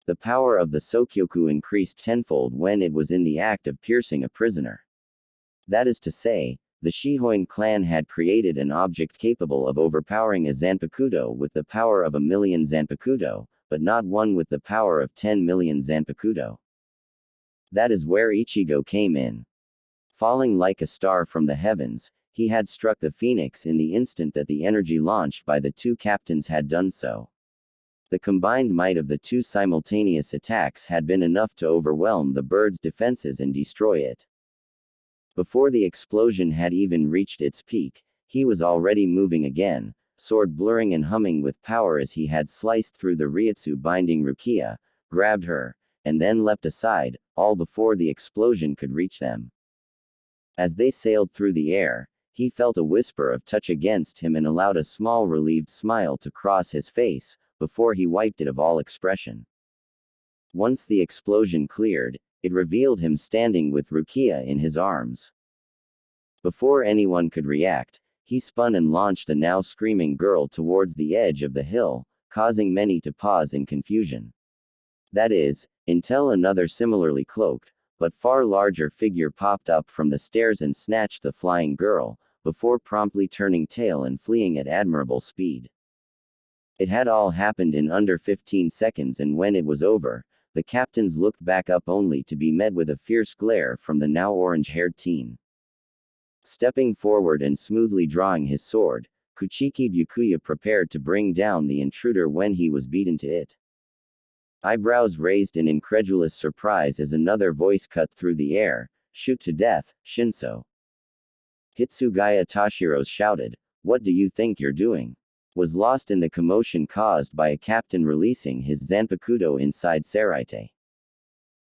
The power of the Sokyoku increased tenfold when it was in the act of piercing a prisoner. That is to say, the Shihoin clan had created an object capable of overpowering a Zanpakuto with the power of 1,000,000 Zanpakuto, but not one with the power of 10,000,000 Zanpakuto. That is where Ichigo came in. Falling like a star from the heavens, he had struck the phoenix in the instant that the energy launched by the two captains had done so. The combined might of the two simultaneous attacks had been enough to overwhelm the bird's defenses and destroy it. Before the explosion had even reached its peak, he was already moving again, sword blurring and humming with power as he had sliced through the Ryutsu binding Rukia, grabbed her, and then leapt aside, all before the explosion could reach them. As they sailed through the air, he felt a whisper of touch against him and allowed a small relieved smile to cross his face, before he wiped it of all expression. Once the explosion cleared, it revealed him standing with Rukia in his arms. Before anyone could react, he spun and launched the now screaming girl towards the edge of the hill, causing many to pause in confusion. That is, until another similarly cloaked, but far larger figure popped up from the stairs and snatched the flying girl, before promptly turning tail and fleeing at admirable speed. It had all happened in under 15 seconds, and when it was over, the captains looked back up only to be met with a fierce glare from the now orange-haired teen. Stepping forward and smoothly drawing his sword, Kuchiki Byakuya prepared to bring down the intruder when he was beaten to it. Eyebrows raised in incredulous surprise as another voice cut through the air, "Shoot to death, Shinso." Hitsugaya Tashiro's shouted, "What do you think you're doing?" was lost in the commotion caused by a captain releasing his Zanpakuto inside Saraite.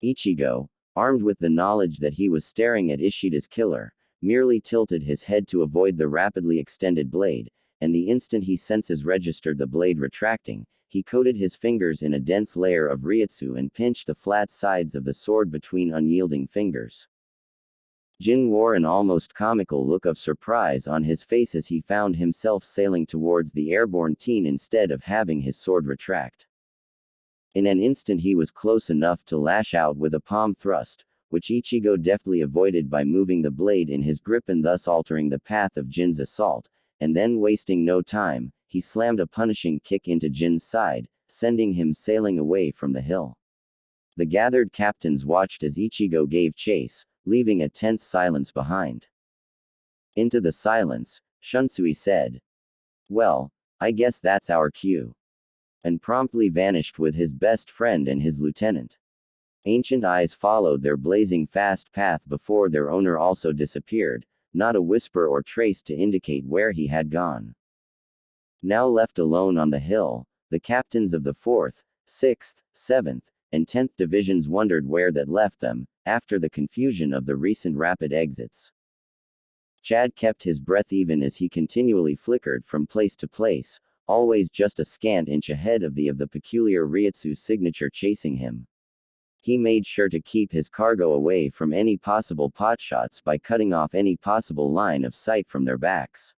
Ichigo, armed with the knowledge that he was staring at Ishida's killer, merely tilted his head to avoid the rapidly extended blade, and the instant his senses registered the blade retracting, he coated his fingers in a dense layer of Ryutsu and pinched the flat sides of the sword between unyielding fingers. Jin wore an almost comical look of surprise on his face as he found himself sailing towards the airborne teen instead of having his sword retract. In an instant he was close enough to lash out with a palm thrust, which Ichigo deftly avoided by moving the blade in his grip and thus altering the path of Jin's assault, and then wasting no time, he slammed a punishing kick into Jin's side, sending him sailing away from the hill. The gathered captains watched as Ichigo gave chase, leaving a tense silence behind. Into the silence, Shunsui said, "Well, I guess that's our cue," and promptly vanished with his best friend and his lieutenant. Ancient eyes followed their blazing fast path before their owner also disappeared, not a whisper or trace to indicate where he had gone. Now left alone on the hill, the captains of the 4th, 6th, 7th, and 10th divisions wondered where that left them, after the confusion of the recent rapid exits. Chad kept his breath even as he continually flickered from place to place, always just a scant inch ahead of the peculiar Ryutsu signature chasing him. He made sure to keep his cargo away from any possible potshots by cutting off any possible line of sight from their backs.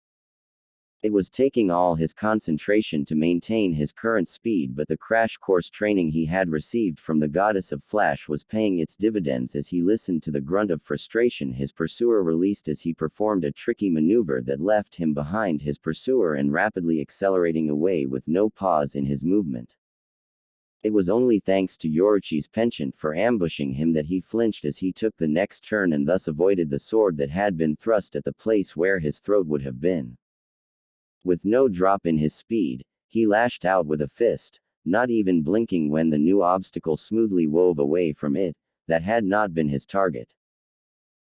It was taking all his concentration to maintain his current speed, but the crash course training he had received from the goddess of Flash was paying its dividends as he listened to the grunt of frustration his pursuer released as he performed a tricky maneuver that left him behind his pursuer and rapidly accelerating away with no pause in his movement. It was only thanks to Yoruichi's penchant for ambushing him that he flinched as he took the next turn and thus avoided the sword that had been thrust at the place where his throat would have been. With no drop in his speed, he lashed out with a fist, not even blinking when the new obstacle smoothly wove away from it, that had not been his target.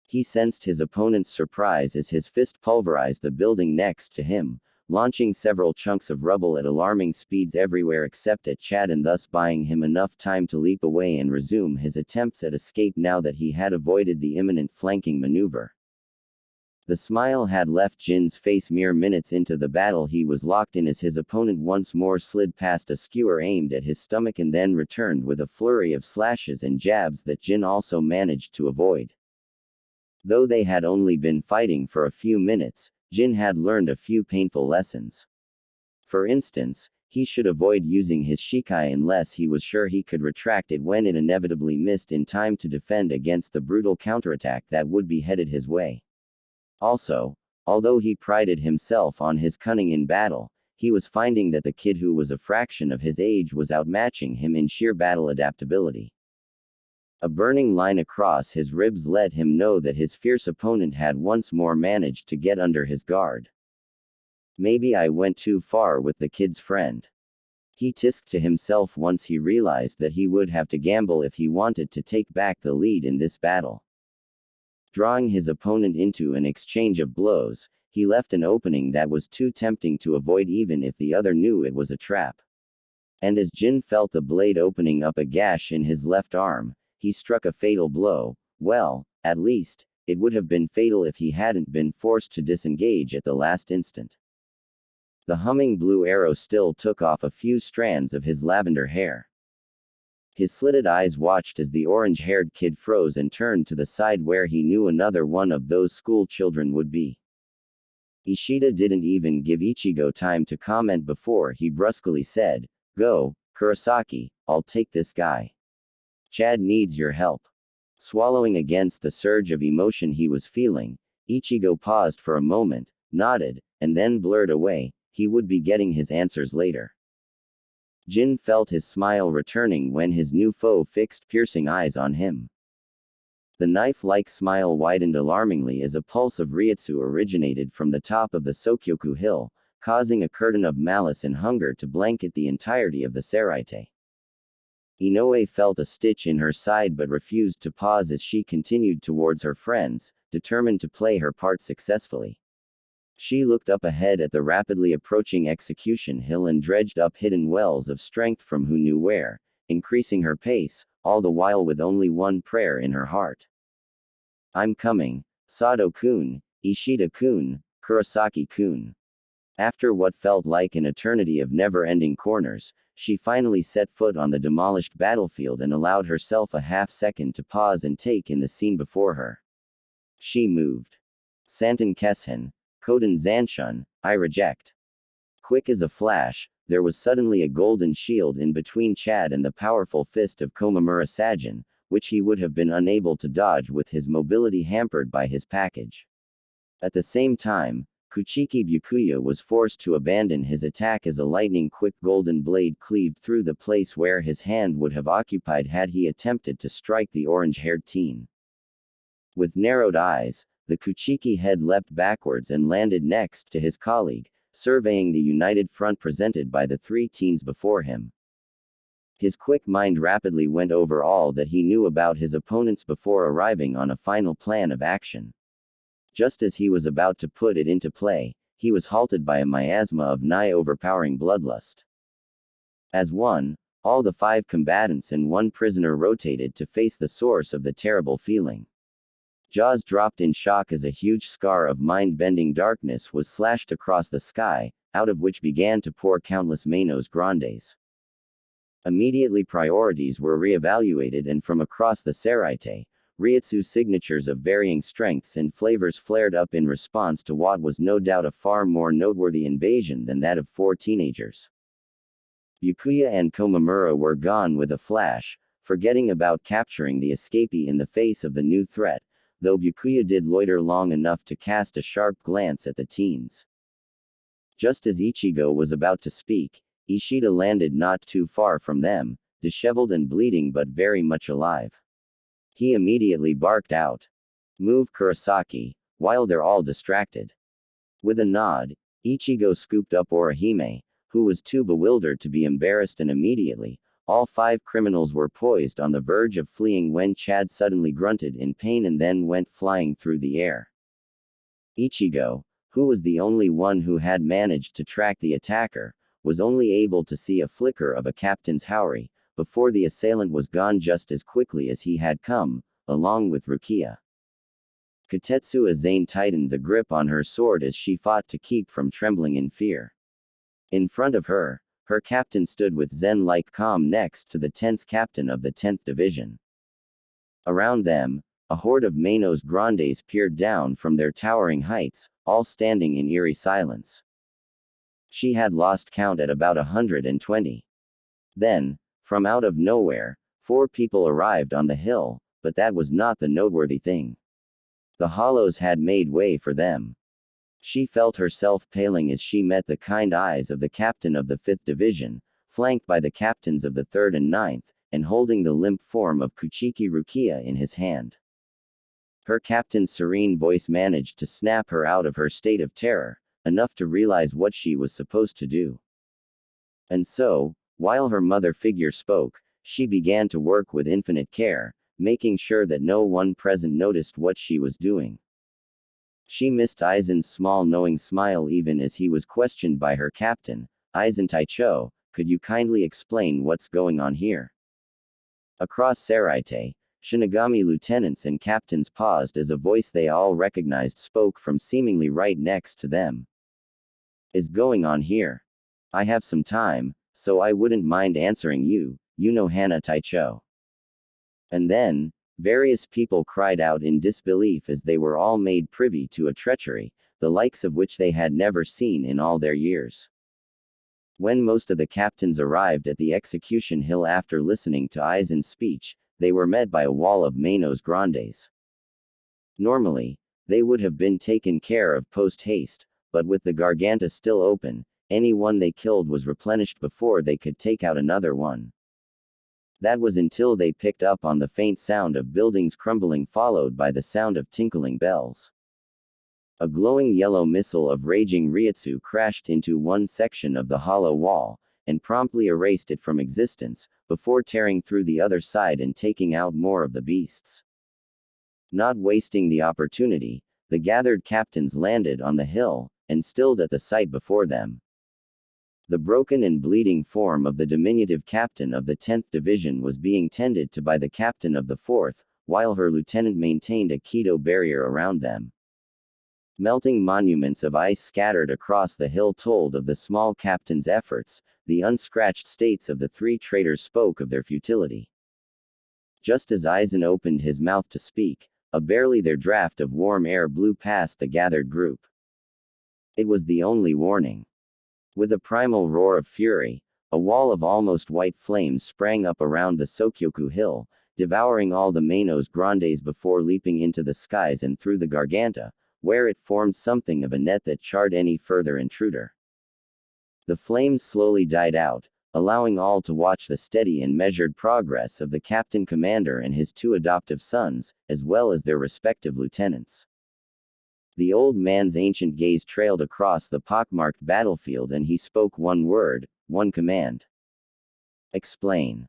He sensed his opponent's surprise as his fist pulverized the building next to him, launching several chunks of rubble at alarming speeds everywhere except at Chad and thus buying him enough time to leap away and resume his attempts at escape now that he had avoided the imminent flanking maneuver. The smile had left Jin's face mere minutes into the battle he was locked in as his opponent once more slid past a skewer aimed at his stomach and then returned with a flurry of slashes and jabs that Jin also managed to avoid. Though they had only been fighting for a few minutes, Jin had learned a few painful lessons. For instance, he should avoid using his Shikai unless he was sure he could retract it when it inevitably missed in time to defend against the brutal counterattack that would be headed his way. Also, although he prided himself on his cunning in battle, he was finding that the kid who was a fraction of his age was outmatching him in sheer battle adaptability. A burning line across his ribs let him know that his fierce opponent had once more managed to get under his guard. Maybe I went too far with the kid's friend. He tisked to himself once he realized that he would have to gamble if he wanted to take back the lead in this battle. Drawing his opponent into an exchange of blows, he left an opening that was too tempting to avoid even if the other knew it was a trap. And as Jin felt the blade opening up a gash in his left arm, he struck a fatal blow. Well, at least, it would have been fatal if he hadn't been forced to disengage at the last instant. The humming blue arrow still took off a few strands of his lavender hair. His slitted eyes watched as the orange-haired kid froze and turned to the side where he knew another one of those school children would be. Ishida didn't even give Ichigo time to comment before he brusquely said, "Go, Kurosaki, I'll take this guy. Chad needs your help." Swallowing against the surge of emotion he was feeling, Ichigo paused for a moment, nodded, and then blurred away, he would be getting his answers later. Jin felt his smile returning when his new foe fixed piercing eyes on him. The knife-like smile widened alarmingly as a pulse of Ryutsu originated from the top of the Sokyoku hill, causing a curtain of malice and hunger to blanket the entirety of the Seraite. Inoue felt a stitch in her side but refused to pause as she continued towards her friends, determined to play her part successfully. She looked up ahead at the rapidly approaching execution hill and dredged up hidden wells of strength from who knew where, increasing her pace, all the while with only one prayer in her heart. "I'm coming, Sado-kun, Ishida-kun, Kurosaki-kun." After what felt like an eternity of never-ending corners, she finally set foot on the demolished battlefield and allowed herself a half-second to pause and take in the scene before her. She moved. "Santen Keshen, Koden Zanshun, I reject." Quick as a flash, there was suddenly a golden shield in between Chad and the powerful fist of Komamura Sajin, which he would have been unable to dodge with his mobility hampered by his package. At the same time, Kuchiki Byakuya was forced to abandon his attack as a lightning-quick golden blade cleaved through the place where his hand would have occupied had he attempted to strike the orange-haired teen. With narrowed eyes, the Kuchiki head leapt backwards and landed next to his colleague, surveying the united front presented by the three teens before him. His quick mind rapidly went over all that he knew about his opponents before arriving on a final plan of action. Just as he was about to put it into play, he was halted by a miasma of nigh-overpowering bloodlust. As one, all the 5 combatants and 1 prisoner rotated to face the source of the terrible feeling. Jaws dropped in shock as a huge scar of mind-bending darkness was slashed across the sky, out of which began to pour countless Manos Grandes. Immediately priorities were re-evaluated, and from across the Seraite, Ryutsu signatures of varying strengths and flavors flared up in response to what was no doubt a far more noteworthy invasion than that of 4 teenagers. Byakuya and Komamura were gone with a flash, forgetting about capturing the escapee in the face of the new threat, though Byakuya did loiter long enough to cast a sharp glance at the teens. Just as Ichigo was about to speak, Ishida landed not too far from them, disheveled and bleeding but very much alive. He immediately barked out, "Move, Kurosaki," while they're all distracted. With a nod, Ichigo scooped up Orihime, who was too bewildered to be embarrassed, and immediately, all 5 criminals were poised on the verge of fleeing when Chad suddenly grunted in pain and then went flying through the air. Ichigo, who was the only one who had managed to track the attacker, was only able to see a flicker of a captain's haori, before the assailant was gone just as quickly as he had come, along with Rukia. Katetsu Azane tightened the grip on her sword as she fought to keep from trembling in fear. In front of her, her captain stood with zen-like calm next to the tense captain of the 10th Division. Around them, a horde of Manos Grandes peered down from their towering heights, all standing in eerie silence. She had lost count at about 120. Then, from out of nowhere, 4 people arrived on the hill, but that was not the noteworthy thing. The hollows had made way for them. She felt herself paling as she met the kind eyes of the captain of the 5th Division, flanked by the captains of the 3rd and 9th, and holding the limp form of Kuchiki Rukia in his hand. Her captain's serene voice managed to snap her out of her state of terror, enough to realize what she was supposed to do. And so, while her mother figure spoke, she began to work with infinite care, making sure that no one present noticed what she was doing. She missed Aizen's small knowing smile even as he was questioned by her captain. "Aizen Taicho, could you kindly explain what's going on here?" Across Seraite, Shinigami lieutenants and captains paused as a voice they all recognized spoke from seemingly right next to them. "Is going on here? I have some time, so I wouldn't mind answering you, Hana Taicho." And then, various people cried out in disbelief as they were all made privy to a treachery, the likes of which they had never seen in all their years. When most of the captains arrived at the execution hill after listening to Aizen's speech, they were met by a wall of Manos Grandes. Normally, they would have been taken care of post-haste, but with the Garganta still open, any one they killed was replenished before they could take out another one. That was until they picked up on the faint sound of buildings crumbling followed by the sound of tinkling bells. A glowing yellow missile of raging Ryutsu crashed into one section of the hollow wall, and promptly erased it from existence, before tearing through the other side and taking out more of the beasts. Not wasting the opportunity, the gathered captains landed on the hill, and stilled at the sight before them. The broken and bleeding form of the diminutive captain of the 10th Division was being tended to by the captain of the 4th, while her lieutenant maintained a keto barrier around them. Melting monuments of ice scattered across the hill told of the small captain's efforts. The unscratched states of the 3 traitors spoke of their futility. Just as Aizen opened his mouth to speak, a barely their draft of warm air blew past the gathered group. It was the only warning. With a primal roar of fury, a wall of almost white flames sprang up around the Sokyoku hill, devouring all the Manos Grandes before leaping into the skies and through the Garganta, where it formed something of a net that charred any further intruder. The flames slowly died out, allowing all to watch the steady and measured progress of the captain commander and his two adoptive sons, as well as their respective lieutenants. The old man's ancient gaze trailed across the pockmarked battlefield and he spoke one word, one command. Explain.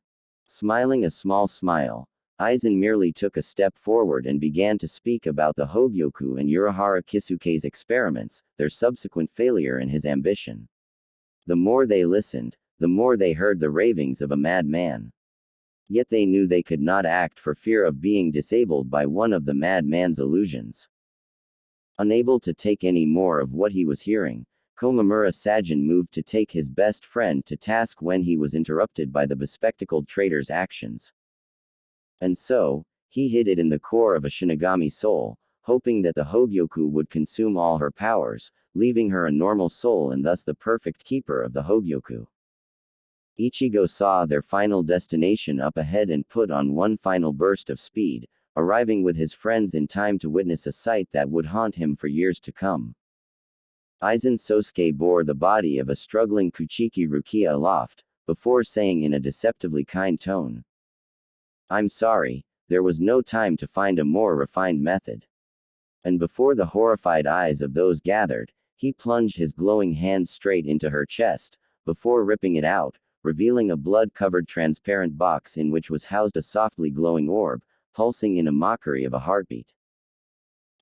Smiling a small smile, Aizen merely took a step forward and began to speak about the Hogyoku and Urahara Kisuke's experiments, their subsequent failure and his ambition. The more they listened, the more they heard the ravings of a madman. Yet they knew they could not act for fear of being disabled by one of the madman's illusions. Unable to take any more of what he was hearing, Komamura Sajin moved to take his best friend to task when he was interrupted by the bespectacled traitor's actions. And so, he hid it in the core of a Shinigami soul, hoping that the Hogyoku would consume all her powers, leaving her a normal soul and thus the perfect keeper of the Hogyoku. Ichigo saw their final destination up ahead and put on one final burst of speed, arriving with his friends in time to witness a sight that would haunt him for years to come. Aizen Sosuke bore the body of a struggling Kuchiki Rukia aloft, before saying in a deceptively kind tone, "I'm sorry, there was no time to find a more refined method." And before the horrified eyes of those gathered, he plunged his glowing hand straight into her chest, before ripping it out, revealing a blood-covered transparent box in which was housed a softly glowing orb, pulsing in a mockery of a heartbeat.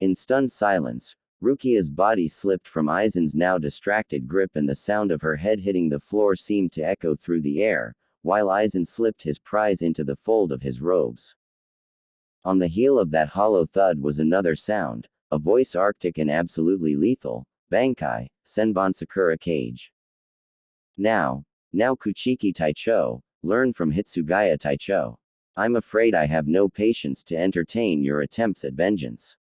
In stunned silence, Rukia's body slipped from Aizen's now distracted grip and the sound of her head hitting the floor seemed to echo through the air, while Aizen slipped his prize into the fold of his robes. On the heel of that hollow thud was another sound, a voice arctic and absolutely lethal, "Bankai, Senbon Sakura Cage." Now Kuchiki Taicho, learn from Hitsugaya Taicho. I'm afraid I have no patience to entertain your attempts at vengeance.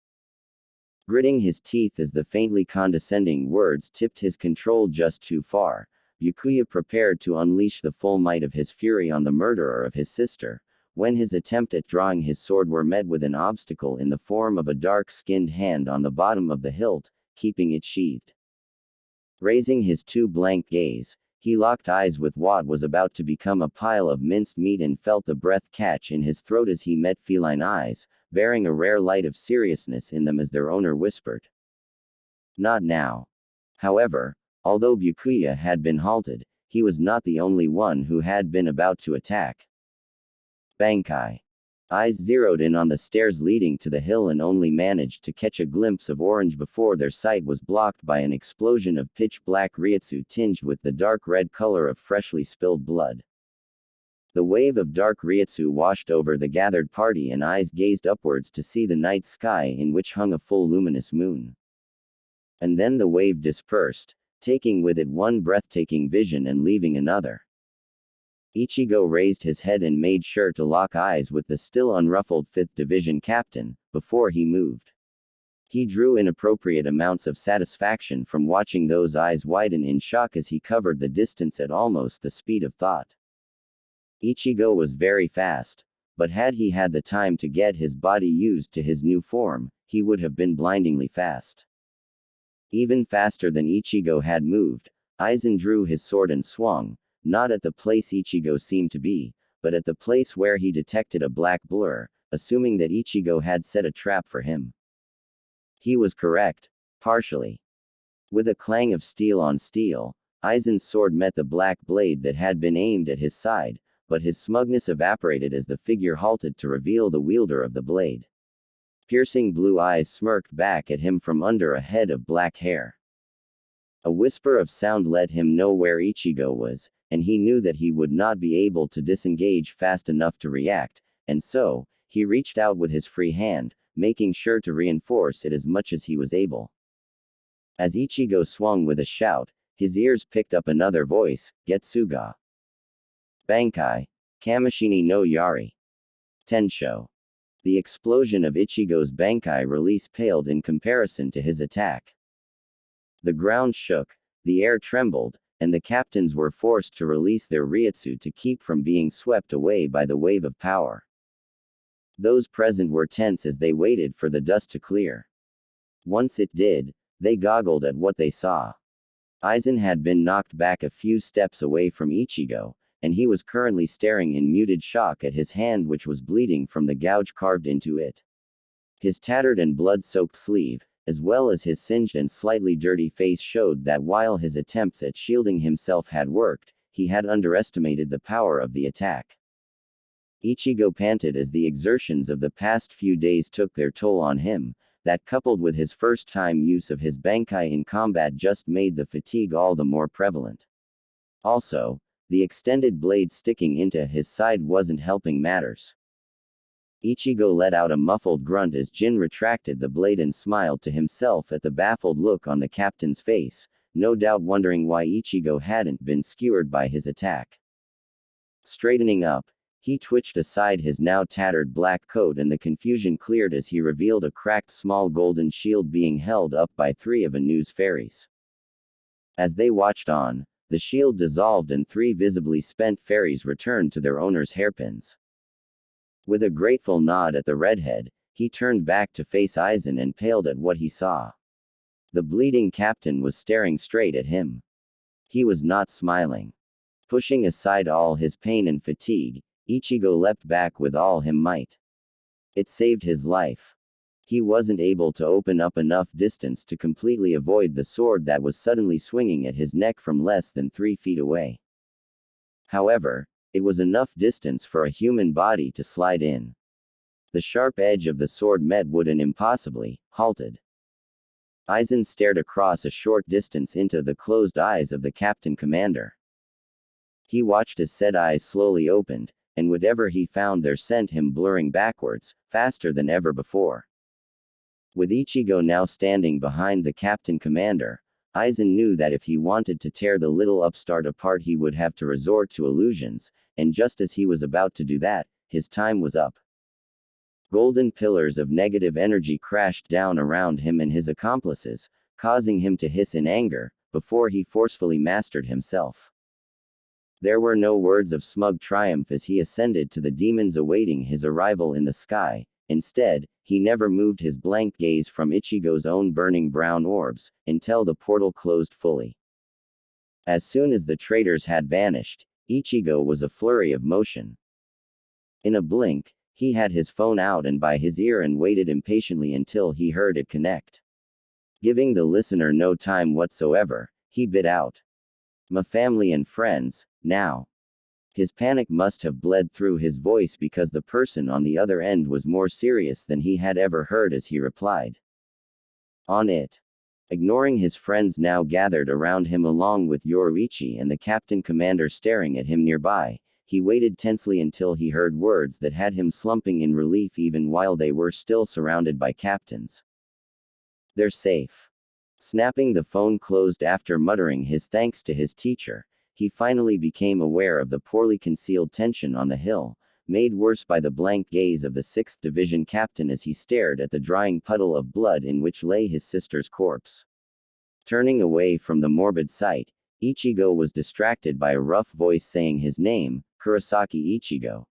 Gritting his teeth as the faintly condescending words tipped his control just too far, Byakuya prepared to unleash the full might of his fury on the murderer of his sister, when his attempt at drawing his sword were met with an obstacle in the form of a dark-skinned hand on the bottom of the hilt, keeping it sheathed. Raising his too blank gaze, he locked eyes with what was about to become a pile of minced meat and felt the breath catch in his throat as he met feline eyes, bearing a rare light of seriousness in them as their owner whispered, "Not now." However, although Byakuya had been halted, he was not the only one who had been about to attack. Bankai. Eyes zeroed in on the stairs leading to the hill and only managed to catch a glimpse of orange before their sight was blocked by an explosion of pitch-black ryotsu tinged with the dark red color of freshly spilled blood. The wave of dark ryotsu washed over the gathered party and eyes gazed upwards to see the night sky in which hung a full luminous moon. And then the wave dispersed, taking with it one breathtaking vision and leaving another. Ichigo raised his head and made sure to lock eyes with the still unruffled 5th Division captain, before he moved. He drew inappropriate amounts of satisfaction from watching those eyes widen in shock as he covered the distance at almost the speed of thought. Ichigo was very fast, but had he had the time to get his body used to his new form, he would have been blindingly fast. Even faster than Ichigo had moved, Aizen drew his sword and swung, not at the place Ichigo seemed to be, but at the place where he detected a black blur, assuming that Ichigo had set a trap for him. He was correct, partially. With a clang of steel on steel, Aizen's sword met the black blade that had been aimed at his side, but his smugness evaporated as the figure halted to reveal the wielder of the blade. Piercing blue eyes smirked back at him from under a head of black hair. A whisper of sound let him know where Ichigo was, and he knew that he would not be able to disengage fast enough to react, and so, he reached out with his free hand, making sure to reinforce it as much as he was able. As Ichigo swung with a shout, his ears picked up another voice, "Getsuga. Bankai. Kamishini no Yari. Tensho." The explosion of Ichigo's Bankai release paled in comparison to his attack. The ground shook, the air trembled, and the captains were forced to release their ryotsu to keep from being swept away by the wave of power. Those present were tense as they waited for the dust to clear. Once it did, they goggled at what they saw. Aizen had been knocked back a few steps away from Ichigo, and he was currently staring in muted shock at his hand, which was bleeding from the gouge carved into it. His tattered and blood-soaked sleeve, as well as his singed and slightly dirty face, showed that while his attempts at shielding himself had worked, he had underestimated the power of the attack. Ichigo panted as the exertions of the past few days took their toll on him. That, coupled with his first-time use of his Bankai in combat, just made the fatigue all the more prevalent. Also, the extended blade sticking into his side wasn't helping matters. Ichigo let out a muffled grunt as Jin retracted the blade and smiled to himself at the baffled look on the captain's face, no doubt wondering why Ichigo hadn't been skewered by his attack. Straightening up, he twitched aside his now tattered black coat, and the confusion cleared as he revealed a cracked small golden shield being held up by 3 of Anu's fairies. As they watched on, the shield dissolved and 3 visibly spent fairies returned to their owners' hairpins. With a grateful nod at the redhead, he turned back to face Aizen and paled at what he saw. The bleeding captain was staring straight at him. He was not smiling. Pushing aside all his pain and fatigue, Ichigo leapt back with all his might. It saved his life. He wasn't able to open up enough distance to completely avoid the sword that was suddenly swinging at his neck from less than 3 feet away. However, it was enough distance for a human body to slide in. The sharp edge of the sword met wood and impossibly halted. Aizen stared across a short distance into the closed eyes of the captain commander. He watched as said eyes slowly opened, and whatever he found there sent him blurring backwards, faster than ever before. With Ichigo now standing behind the captain commander, Aizen knew that if he wanted to tear the little upstart apart, he would have to resort to illusions, and just as he was about to do that, his time was up. Golden pillars of negative energy crashed down around him and his accomplices, causing him to hiss in anger, before he forcefully mastered himself. There were no words of smug triumph as he ascended to the demons awaiting his arrival in the sky. Instead, he never moved his blank gaze from Ichigo's own burning brown orbs, until the portal closed fully. As soon as the traitors had vanished, Ichigo was a flurry of motion. In a blink, he had his phone out and by his ear and waited impatiently until he heard it connect. Giving the listener no time whatsoever, he bit out, "My family and friends, now." His panic must have bled through his voice because the person on the other end was more serious than he had ever heard as he replied, "On it." Ignoring his friends now gathered around him along with Yoruichi and the captain commander staring at him nearby, he waited tensely until he heard words that had him slumping in relief even while they were still surrounded by captains. "They're safe." Snapping the phone closed after muttering his thanks to his teacher, he finally became aware of the poorly concealed tension on the hill, made worse by the blank gaze of the 6th Division captain as he stared at the drying puddle of blood in which lay his sister's corpse. Turning away from the morbid sight, Ichigo was distracted by a rough voice saying his name, Kurosaki Ichigo.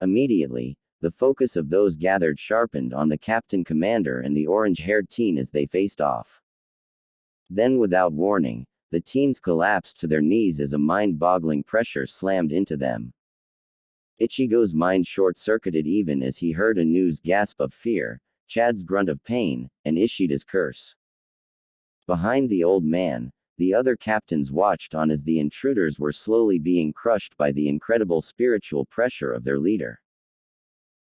Immediately, the focus of those gathered sharpened on the captain commander and the orange-haired teen as they faced off. Then without warning, the teens collapsed to their knees as a mind-boggling pressure slammed into them. Ichigo's mind short-circuited even as he heard Anu's gasp of fear, Chad's grunt of pain, and Ishida's curse. Behind the old man, the other captains watched on as the intruders were slowly being crushed by the incredible spiritual pressure of their leader.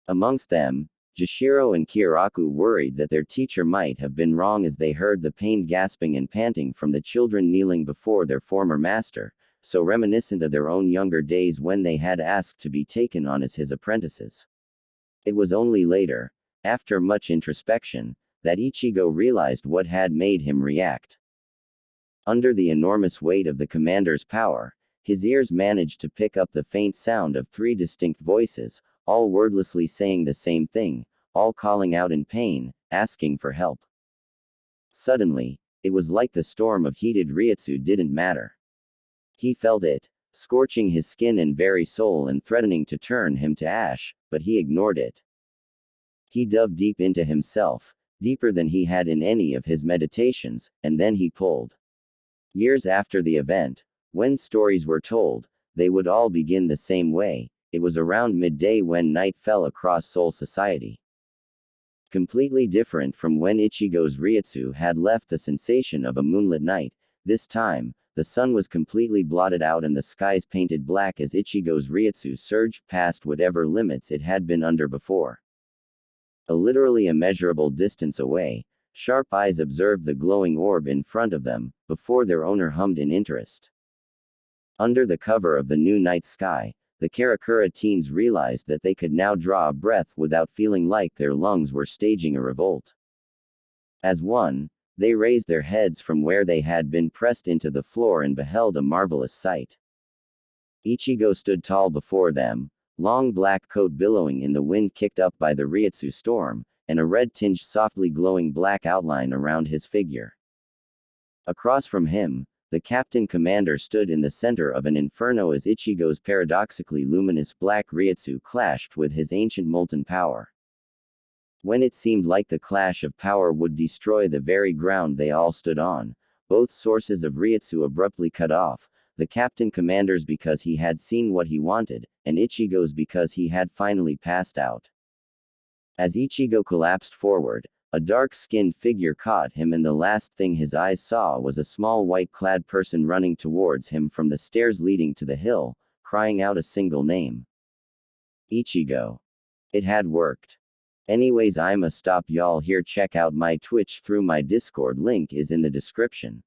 Amongst them, Jishiro and Kiraku worried that their teacher might have been wrong as they heard the pained gasping and panting from the children kneeling before their former master, so reminiscent of their own younger days when they had asked to be taken on as his apprentices. It was only later, after much introspection, that Ichigo realized what had made him react. Under the enormous weight of the commander's power, his ears managed to pick up the faint sound of 3 distinct voices, all wordlessly saying the same thing, all calling out in pain, asking for help. Suddenly, it was like the storm of heated Ryutsu didn't matter. He felt it, scorching his skin and very soul and threatening to turn him to ash, but he ignored it. He dove deep into himself, deeper than he had in any of his meditations, and then he pulled. Years after the event, when stories were told, they would all begin the same way. It was around midday when night fell across Seoul society. Completely different from when Ichigo's Ryutsu had left the sensation of a moonlit night, this time, the sun was completely blotted out and the skies painted black as Ichigo's Ryutsu surged past whatever limits it had been under before. A literally immeasurable distance away, sharp eyes observed the glowing orb in front of them, before their owner hummed in interest. Under the cover of the new night sky, the Karakura teens realized that they could now draw a breath without feeling like their lungs were staging a revolt. As one, they raised their heads from where they had been pressed into the floor and beheld a marvelous sight. Ichigo stood tall before them, long black coat billowing in the wind kicked up by the Ryutsu storm, and a red-tinged softly glowing black outline around his figure. Across from him, the captain commander stood in the center of an inferno as Ichigo's paradoxically luminous black Ryutsu clashed with his ancient molten power. When it seemed like the clash of power would destroy the very ground they all stood on, both sources of Ryutsu abruptly cut off, the captain commander's because he had seen what he wanted, and Ichigo's because he had finally passed out. As Ichigo collapsed forward, a dark-skinned figure caught him and the last thing his eyes saw was a small white-clad person running towards him from the stairs leading to the hill, crying out a single name. Ichigo. It had worked. Anyways, I'ma stop y'all here. Check out my Twitch through my Discord, link is in the description.